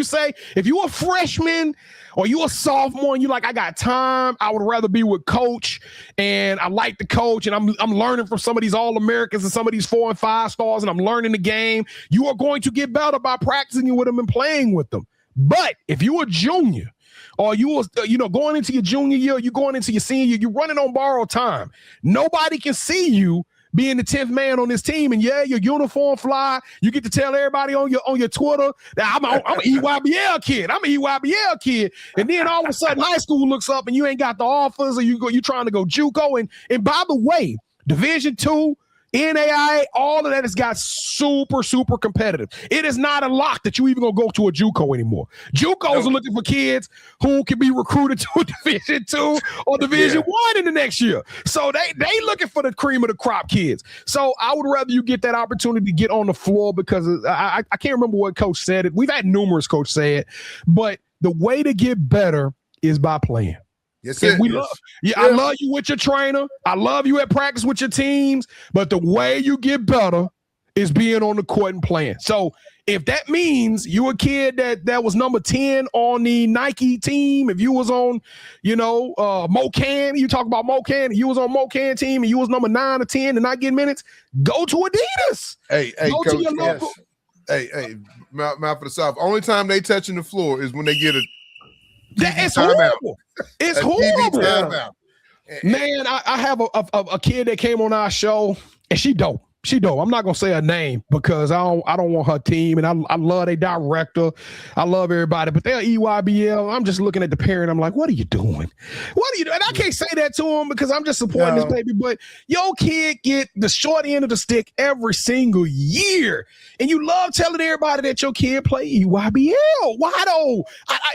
you're a freshman or you're a sophomore and you're like, I got time, I would rather be with coach and I like the coach and I'm learning from some of these All-Americans and some of these 4 and 5 stars and I'm learning the game. You are going to get better by practicing with them and playing with them. But if you a junior or you was, going into your junior year, you going into your senior year, you're running on borrowed time. Nobody can see you being the 10th man on this team, and your uniform fly. You get to tell everybody on your Twitter that I'm an EYBL kid. I'm an EYBL kid. And then all of a sudden, high school looks up and you ain't got the offers, or you trying to go JUCO. And by the way, Division II, NAIA, all of that has got super, super competitive. It is not a lock that you even gonna go to a JUCO anymore. JUCOs are looking for kids who can be recruited to a Division II or Division I in the next year. So they looking for the cream of the crop kids. So I would rather you get that opportunity to get on the floor, because I can't remember what coach said it. We've had numerous coaches say it, but the way to get better is by playing. Yes, I love you with your trainer. I love you at practice with your teams. But the way you get better is being on the court and playing. So if that means you a kid that was number 10 on the Nike team, if you was on, Mocan, you talk about Mocan, you was on Mocan team and you was number 9 or 10 and not getting minutes, go to Adidas. Hey, go coach, to your local. Hey, mouth for the South. Only time they touching the floor is when they get a it's horrible. It's horrible. Man, I have a kid that came on our show, and she dope. She dope. I'm not gonna say her name because I don't want her team, and I love their director. I love everybody, but they're EYBL. I'm just looking at the parent. I'm like, what are you doing? What are you doing? And I can't say that to him because I'm just supporting this baby. But your kid get the short end of the stick every single year, and you love telling everybody that your kid play EYBL. Why though?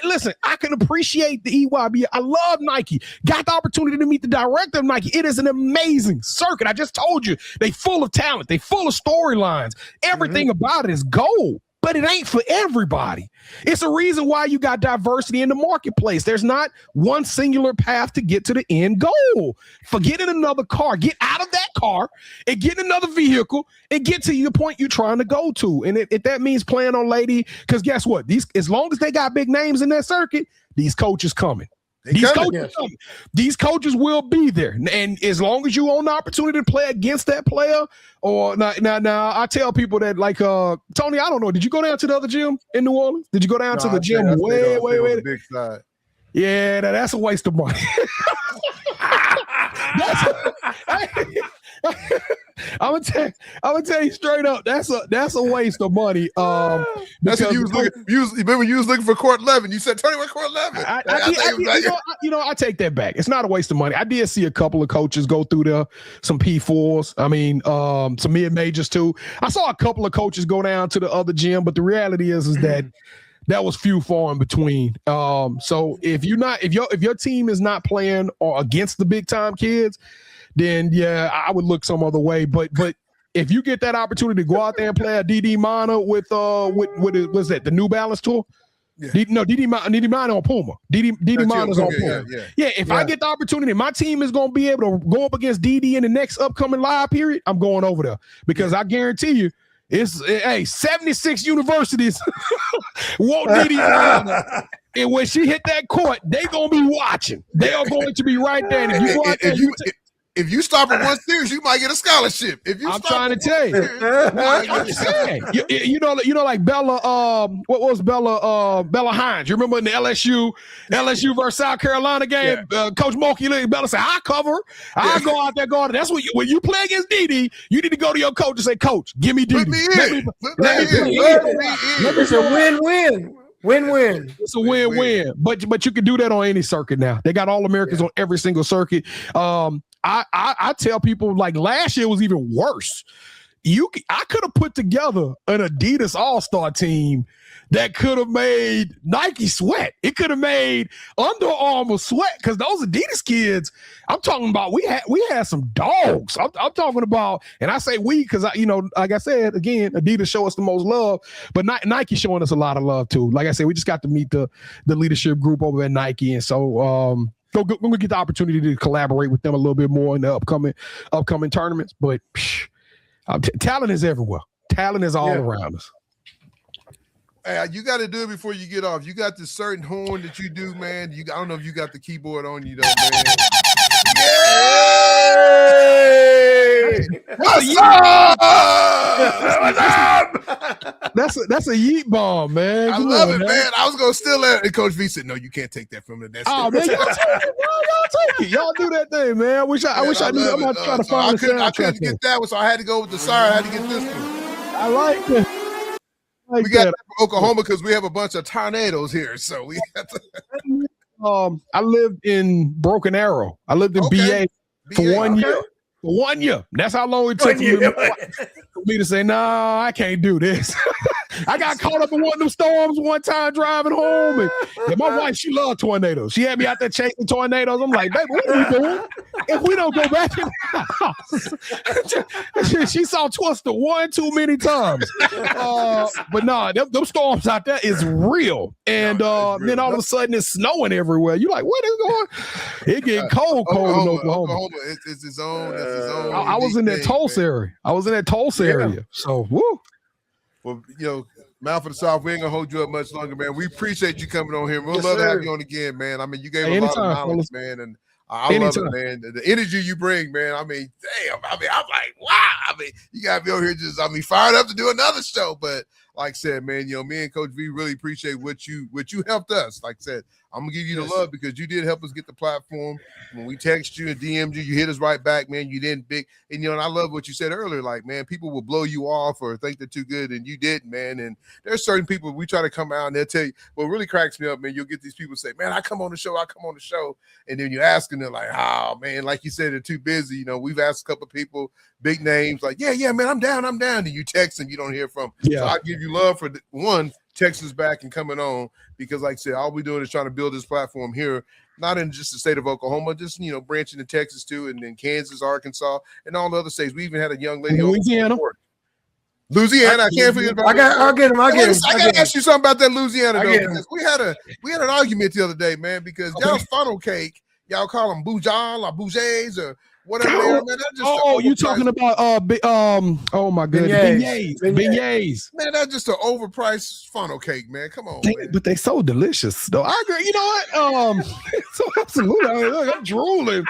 Listen, I can appreciate the EYBL. I love Nike. Got the opportunity to meet the director of Nike. It is an amazing circuit. I just told you, they full of talent. They full of storylines. Everything about it is gold, but it ain't for everybody. It's a reason why you got diversity in the marketplace. There's not one singular path to get to the end goal. Forget in another car. Get out of that car and get in another vehicle and get to your point you're trying to go to. And if that means playing on lady, because guess what? As long as they got big names in that circuit, these coaches coming. These coaches will be there, and as long as you own the opportunity to play against that player, or now, I tell people that, like, Tony, I don't know. Did you go down to the other gym in New Orleans? Did you go down to the gym way big side? Yeah, that's a waste of money. I'm gonna tell you straight up. That's a waste of money. That's what you was looking. Remember, you was looking for court 11. You said, Tony, what court 11? I take that back. It's not a waste of money. I did see a couple of coaches go through there, some P4s. I mean, some mid majors too. I saw a couple of coaches go down to the other gym, but the reality is that was few far in between. So if your team is not playing or against the big time kids, then I would look some other way. But if you get that opportunity to go out there and play a DD minor with what's that, the New Balance tour? Yeah. DD minor on Puma. DD minor's on Puma. If I get the opportunity, my team is going to be able to go up against DD in the next upcoming live period. I'm going over there because I guarantee you, it's 76 universities won't DD minor. And when she hit that court, they gonna be watching. They are going to be right there. And if you go out there, if you stop at one series, you might get a scholarship. I'm trying to tell you. I'm saying. You know, like Bella. What was Bella? Bella Hines. You remember in the LSU versus South Carolina game? Coach Mulkey, Bella said, "I cover. I go out there guarding." That's what when you play against DD, you need to go to your coach and say, "Coach, give me DD." It's a win-win. Win-win. It's a win-win. But you can do that on any circuit now. They got All-Americans on every single circuit. I tell people, like, last year was even worse. I could have put together an Adidas All-Star team that could have made Nike sweat. It could have made Under Armour sweat because those Adidas kids, I'm talking about, we had some dogs. I'm talking about, and I say we because, like I said, again, Adidas show us the most love, but Nike showing us a lot of love too. Like I said, we just got to meet the leadership group over at Nike, and so we're gonna get the opportunity to collaborate with them a little bit more in the upcoming tournaments. But talent is everywhere. Talent is all around us. Hey, you got to do it before you get off. You got this certain horn that you do, man. I don't know if you got the keyboard on you, though, man. What's up? That's a yeet bomb, man. I love it, man. I was gonna steal that, and Coach V said, "No, you can't take that from the next." Oh man, y'all take it, bro. Y'all take it. Y'all do that thing, man. I wish I knew that. I'm gonna try to find the soundtrack. I couldn't get that one, so I had to go with the siren. I had to get this one. I like it. We got that from Oklahoma because we have a bunch of tornadoes here, so we have to. I lived in Broken Arrow. I lived in BA for 1 year. For 1 year. That's how long it took for me to say, "No, I can't do this." I got caught up in one of them storms one time driving home, and my wife, she loved tornadoes. She had me out there chasing tornadoes. I'm like, "Baby, what are we doing? If we don't go back in the house." She saw Twister one too many times. But no, them storms out there is real. And then all of a sudden it's snowing everywhere. You're like, "What is going?" It getting cold in Oklahoma. It's its own. I was in that Tulsa area. area. So, woo. Well, Mouth of the South, we ain't gonna hold you up much longer, man. We appreciate you coming on here. We'll love to have you on again, man. I mean, you gave a lot of knowledge, man, and I love it, man. The energy you bring, man. I mean, damn. I mean, I'm like, wow. I mean, you got me over here just, fired up to do another show. But like I said, man, me and Coach V really appreciate what you helped us. Like I said, I'm gonna give you the love because you did help us get the platform. When we text you and DM'd you, you hit us right back, man. You didn't and I love what you said earlier. Like, man, people will blow you off or think they're too good, and you didn't, man. And there's certain people we try to come out and they'll tell you. What really cracks me up, man, you'll get these people say, "Man, I come on the show," and then you ask them, they're like, "Oh man," like you said, they're too busy. We've asked a couple of people, big names, like, yeah, man, I'm down. And you text and you don't hear from. Yeah. So I give you love for one, texting us back and coming on, because like I said, all we're doing is trying to build this platform here, not in just the state of Oklahoma, just branching to Texas too, and then Kansas, Arkansas, and all the other states. We even had a young lady Louisiana. I can't forget about. I'll get him. I gotta ask you something about that Louisiana though. We had an argument the other day, man, because y'all's funnel cake, y'all call them boujal or bouges or whatever they are, man. You talking about oh my goodness, beignets. Man, that's just an overpriced funnel cake, man. Come on, man. But they so delicious, though. I agree. You know what? So absolutely. Look, I'm drooling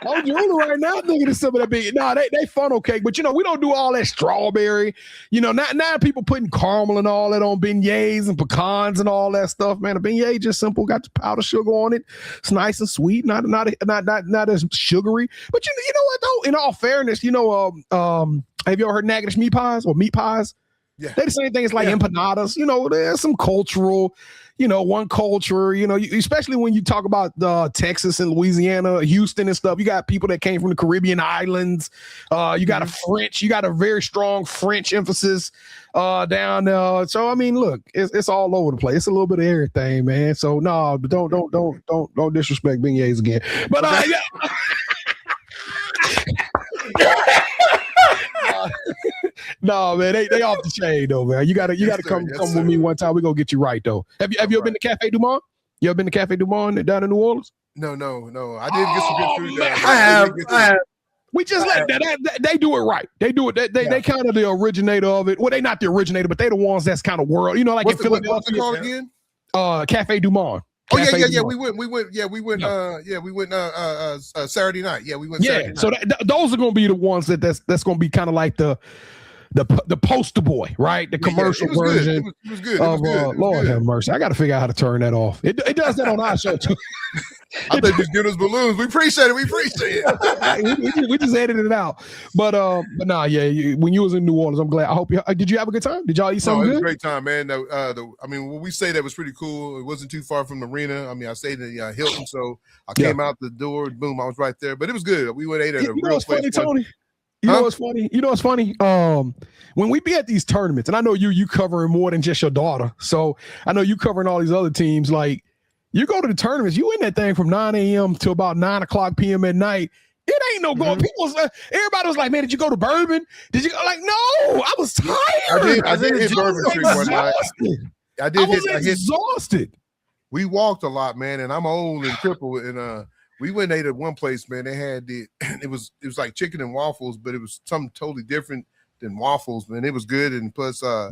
right now thinking of some of that big. No, they funnel cake, but we don't do all that strawberry. Now people putting caramel and all that on beignets and pecans and all that stuff, man. A beignet just simple, got the powdered sugar on it. It's nice and sweet, not as sugary, but you know what though? In all fairness, have you ever heard Nattish meat pies or meat pies? Yeah, they're the same thing as like empanadas. There's some cultural, one culture. Especially when you talk about Texas and Louisiana, Houston and stuff. You got people that came from the Caribbean islands. You got you got a very strong French emphasis down there. So I mean, look, it's all over the place. It's a little bit of everything, man. So no, don't disrespect beignets again. But no, man, they off the chain though, man. You gotta come with me one time. We gonna get you right though. Have you ever been to Cafe Du Monde? You ever been to Cafe Du Monde down in New Orleans? No. I did get some good food down there. I have. We just they do it right. They do it. They kind of the originator of it. Well, they not the originator, but they the ones that's kind of world. Like in Philadelphia. What's it called again? Cafe Du Monde. Oh yeah. We went. Saturday night. Yeah, we went. Saturday night. So those are gonna be the ones that's gonna be kind of like the poster boy, right? The commercial version. It was good. Lord have mercy. I got to figure out how to turn that off. It does that on our show too. I think just give us balloons. We appreciate it. We just edited it out. But nah, when you was in New Orleans, I'm glad. I hope did you have a good time? Did y'all eat something good? It was a great time, man. When we say that was pretty cool. It wasn't too far from the arena. I mean, I stayed in Hilton, so I came out the door, boom, I was right there. But it was good. We went ate at a real place. Funny, Tony? You know what's funny? When we be at these tournaments, and I know you covering more than just your daughter, so I know you covering all these other teams. Like, you go to the tournaments, you in that thing from 9 a.m. to about 9 o'clock p.m. at night. It ain't no going. Everybody was like, "Man, did you go to Bourbon? Did you?" Like, no, I was tired. I did hit Bourbon Street one night. I was exhausted. We walked a lot, man, and I'm old and crippled. And we went and ate at one place, man. They had it was like chicken and waffles, but it was something totally different. waffles, man. It was good, and plus, I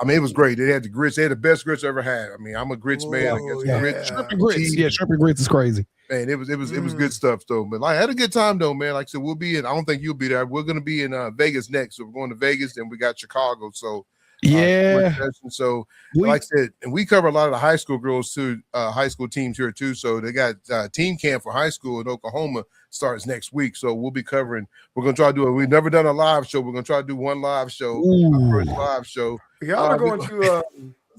mean, it was great. They had the grits. They had the best grits I ever had. I mean, I'm a grits man. I guess grits, shrimp and grits. cheese. Yeah, shrimp and grits is crazy. Man, it was good stuff though. But I had a good time though, man. Like I said, we'll be in. I don't think you'll be there. We're gonna be in Vegas next. So we're going to Vegas, and we got Chicago. So so like I said, and we cover a lot of the high school girls too, high school teams here too. So they got team camp for high school in Oklahoma starts next week. So we'll be covering. We're gonna try to do it. We've never done a live show. We're gonna try to do one live show, our first live show. Y'all are going to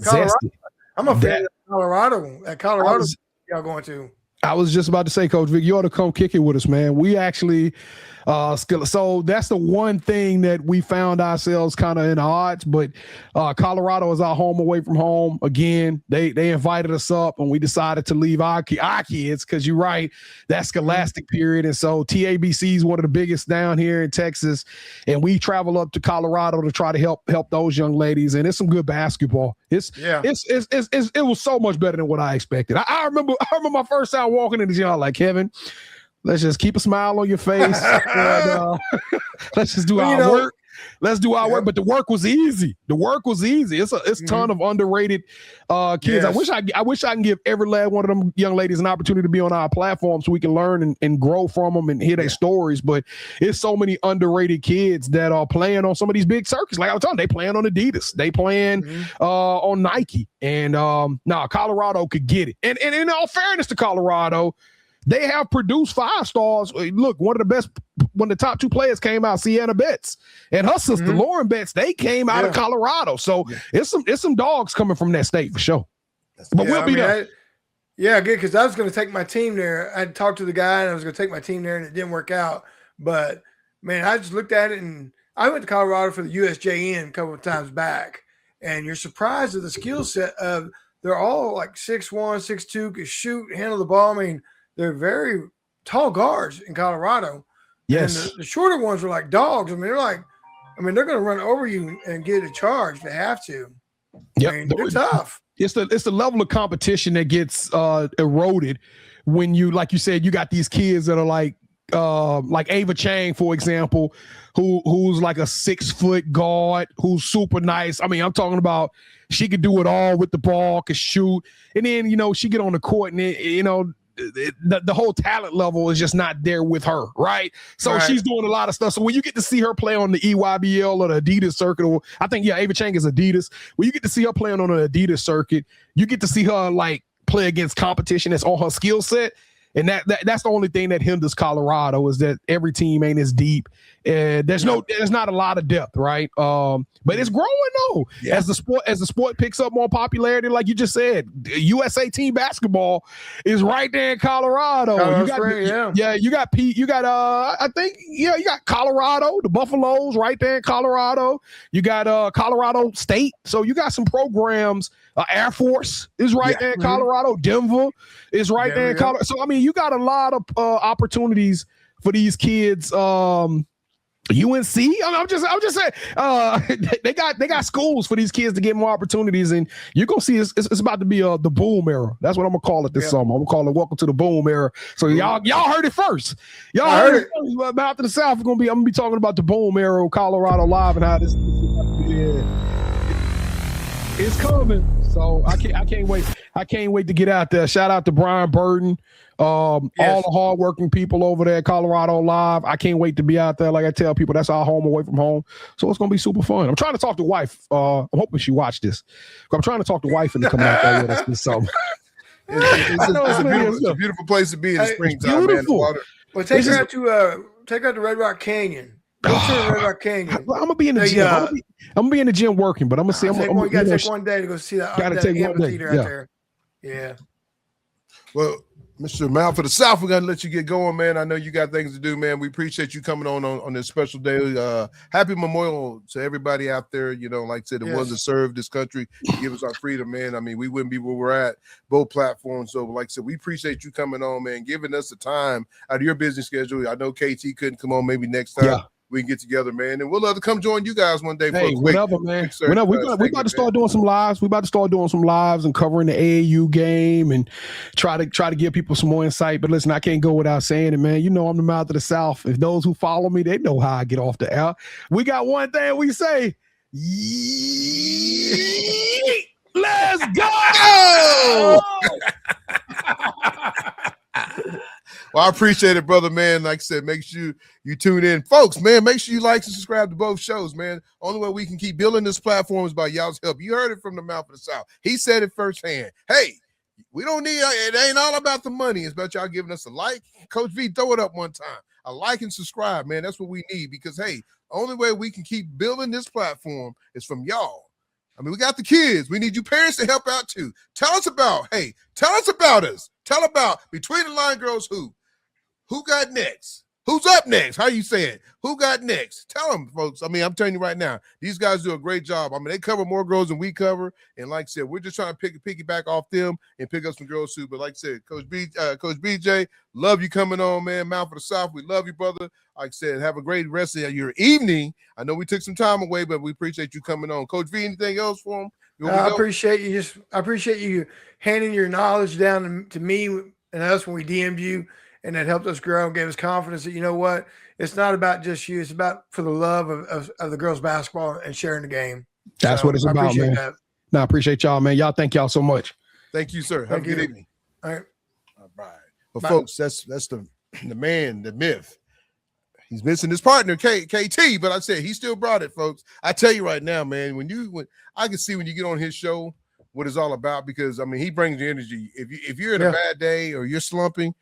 Colorado. I'm a fan of Colorado. At Colorado, y'all going to? I was just about to say, Coach Vic, you ought to come kick it with us, man. We actually, so that's the one thing that we found ourselves kind of in odds, but Colorado is our home away from home. Again, they invited us up and we decided to leave our kids because you're right, that scholastic period. And so TABC is one of the biggest down here in Texas. And we travel up to Colorado to try to help those young ladies. And it's some good basketball. It was so much better than what I expected. I remember my first time walking in the gym, like, Kevin, let's just keep a smile on your face. And, let's just do our work. Let's do our work. But the work was easy. It's a ton of underrated kids. Yes. I wish I can give every last one of them young ladies an opportunity to be on our platform so we can learn and grow from them and hear their stories. But it's so many underrated kids that are playing on some of these big circuits. Like I was telling you, they playing on Adidas. They playing on Nike. And Colorado could get it. And in all fairness to Colorado, they have produced 5 stars. Look, one of the top 2 players came out, Sienna Betts, and her sister Lauren Betts. They came out of Colorado, so it's some dogs coming from that state for sure. But we'll be there. Good, because I was going to take my team there. I talked to the guy, and I was going to take my team there, and it didn't work out. But man, I just looked at it, and I went to Colorado for the USJN a couple of times back, and you're surprised at the skill set of. They're all like 6'1", 6'2", can shoot, handle the ball. I mean, they're very tall guards in Colorado. Yes. And the shorter ones are like dogs. I mean, they're going to run over you and get a charge if they have to. Yeah, I mean, they're tough. It's the level of competition that gets eroded when you, like you said, you got these kids that are like Ava Chang, for example, who's like a 6-foot guard, who's super nice. I mean, I'm talking about she could do it all with the ball, could shoot. And then, she get on the court and, the whole talent level is just not there with her, right? So she's doing a lot of stuff. So when you get to see her play on the EYBL or the Adidas circuit, or I think, Ava Chang is Adidas. When you get to see her playing on an Adidas circuit, you get to see her like play against competition that's on her skill set. And that's the only thing that hinders Colorado is that every team ain't as deep. There's not a lot of depth, right? But it's growing though. Yeah. As the sport picks up more popularity, like you just said, USA team basketball is right there in Colorado. You got Colorado, the Buffaloes right there in Colorado. You got Colorado State. So you got some programs. Air Force is right there in Colorado. Denver is right there in Colorado. So I mean, you got a lot of opportunities for these kids. UNC. I'm just saying. They got schools for these kids to get more opportunities, and you're gonna see it's about to be the boom era. That's what I'm gonna call it this summer. I'm gonna call it "Welcome to the Boom Era." So y'all heard it first. Y'all heard it first. Out to the South, I'm gonna be talking about the boom era of Colorado live and how this. It's coming. So I can't wait. I can't wait to get out there. Shout out to Brian Burton, all the hardworking people over there at Colorado Live. I can't wait to be out there. Like I tell people, that's our home away from home. So it's gonna be super fun. I'm trying to talk to wife. I'm hoping she watched this. I'm trying to talk to wife and to come out there with us this summer. It's a beautiful place to be in the springtime, man. The water. Well, take her out to Red Rock Canyon. I'm gonna be in the gym. I'm gonna be in the gym working, but I'm gonna see. You gotta take one day to go see that amphitheater out there. Yeah. Well, Mr. Mal for the South, we're gonna let you get going, man. I know you got things to do, man. We appreciate you coming on this special day. Happy Memorial to everybody out there. Like I said, the ones that served this country, give us our freedom, man. I mean, we wouldn't be where we're at, both platforms. So, like I said, we appreciate you coming on, man, giving us the time out of your busy schedule. I know KT couldn't come on maybe next time. we can get together, man. And we'll love to come join you guys one day. Hey, whatever, man. Whenever we about to start doing some lives. We about to start doing some lives and covering the AAU game and try to give people some more insight. But listen, I can't go without saying it, man. You know I'm the mouth of the South. If those who follow me, they know how I get off the air. We got one thing we say. Let's go! Well, I appreciate it, brother, man. Like I said, make sure you tune in. Folks, man, make sure you like and subscribe to both shows, man. Only way we can keep building this platform is by y'all's help. You heard it from the mouth of the South. He said it firsthand. Hey, we don't need, it ain't all about the money. It's about y'all giving us a like. Coach V, throw it up one time. A like and subscribe, man. That's what we need because, hey, only way we can keep building this platform is from y'all. I mean, we got the kids. We need you parents to help out too. Tell us about us. Tell about Between the Line Girls Hoop. Who got next? Who's up next? How you say it? Who got next? Tell them, folks. I mean, I'm telling you right now, these guys do a great job. I mean, they cover more girls than we cover. And like I said, we're just trying to piggyback off them and pick up some girls too. But like I said, Coach BJ, love you coming on, man. Mouth of the South, we love you, brother. Like I said, have a great rest of your evening. I know we took some time away, but we appreciate you coming on. Coach V, anything else for him? I appreciate you. I appreciate you handing your knowledge down to me and us when we DM'd you. And that helped us grow and gave us confidence that, you know what, it's not about just you. It's about for the love of the girls basketball and sharing the game. That's what it's about, man. That. No, I appreciate y'all, man. Y'all, thank y'all so much. Thank you, sir. Have a good evening. All right. All right. But folks, that's the man, the myth. He's missing his partner, KT, but I said he still brought it, folks. I tell you right now, man, when I can see when you get on his show what it's all about because, I mean, he brings the energy. If you're in a bad day or you're slumping,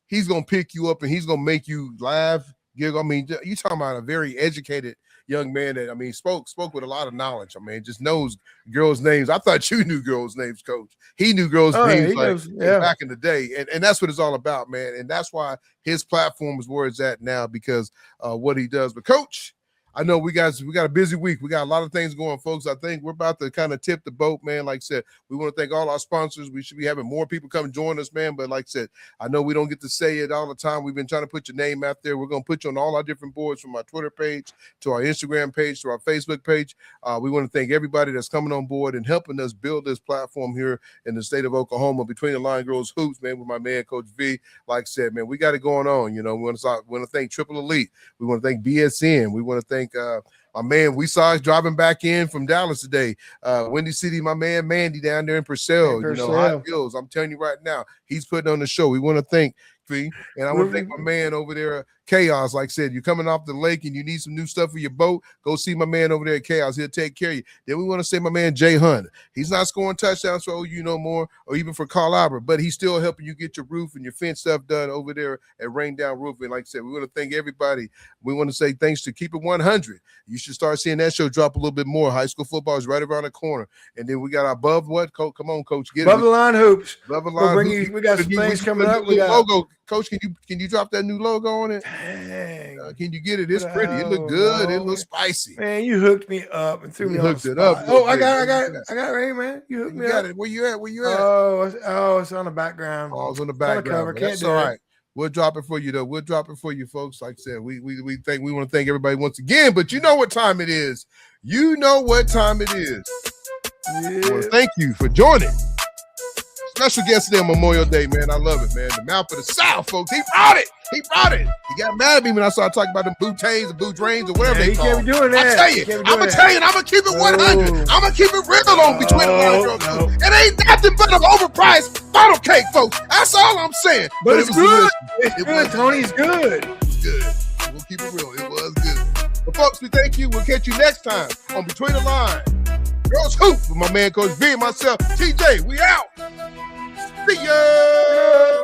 he's going to pick you up and he's going to make you laugh, giggle. I mean, you're talking about a very educated young man that, I mean, spoke with a lot of knowledge. I mean, just knows girls' names. I thought you knew girls' names, Coach. He knew girls' names back in the day. And that's what it's all about, man. And that's why his platform is where it's at now because what he does. But, Coach, I know we got a busy week. We got a lot of things going, folks. I think we're about to kind of tip the boat, man. Like I said, we want to thank all our sponsors. We should be having more people come join us, man. But like I said, I know we don't get to say it all the time. We've been trying to put your name out there. We're going to put you on all our different boards from our Twitter page to our Instagram page to our Facebook page. We want to thank everybody that's coming on board and helping us build this platform here in the state of Oklahoma, Between the Line Girls Hoops, man, with my man, Coach V. Like I said, man, we got it going on. You know, we want to thank Triple Elite. We want to thank BSN. We want to thank my man, we saw us driving back in from Dallas today. Windy City, my man Mandy down there in Purcell. You know, Hot Hills. I'm telling you right now, he's putting on the show. We want to thank V, and I want to thank my man over there, Chaos. Like I said, you're coming off the lake and you need some new stuff for your boat. Go see my man over there at Chaos. He'll take care of you. Then we want to say my man Jay Hunt. He's not scoring touchdowns for OU no more, or even for Carl Albert, but he's still helping you get your roof and your fence stuff done over there at Rain Down Roofing. Like I said, we want to thank everybody. We want to say thanks to Keep It 100. You should start seeing that show drop a little bit more. High school football is right around the corner. And then we got our Above What? Come on, Coach. Get Above the Line Hoops. Above the Line Hoops. We got some things coming up. We got logo. Coach, can you drop that new logo on it? Dang. Can you get it? It's pretty. It look good. It looks spicy. Man, you hooked me up and threw me hooked it up. Oh, I got it right here, man. You hooked me up. It. Where you at? Oh, it's on the background. Oh, it's on the background. That's all right. We'll drop it for you, though. We'll drop it for you, folks. Like I said, we want to thank everybody once again. But you know what time it is. You know what time it is. Yeah. I want to thank you for joining. Special guest today on Memorial Day, man. I love it, man. The mouth of the South, folks. He brought it. He got mad at me when I started talking about the bouteilles and boot drains or whatever they call it. You can't be doing that. I'm going to tell you, and I'm going to keep it 100. I'm going to keep it real on Between the Line Girls. It ain't nothing but an overpriced funnel cake, folks. That's all I'm saying. But it's good. It's good, Tony. It's good. It's good. We'll keep it real. It was good. But, folks, we thank you. We'll catch you next time on Between the Line Girls Hoop with my man, Coach V, and myself, TJ. We out. See ya!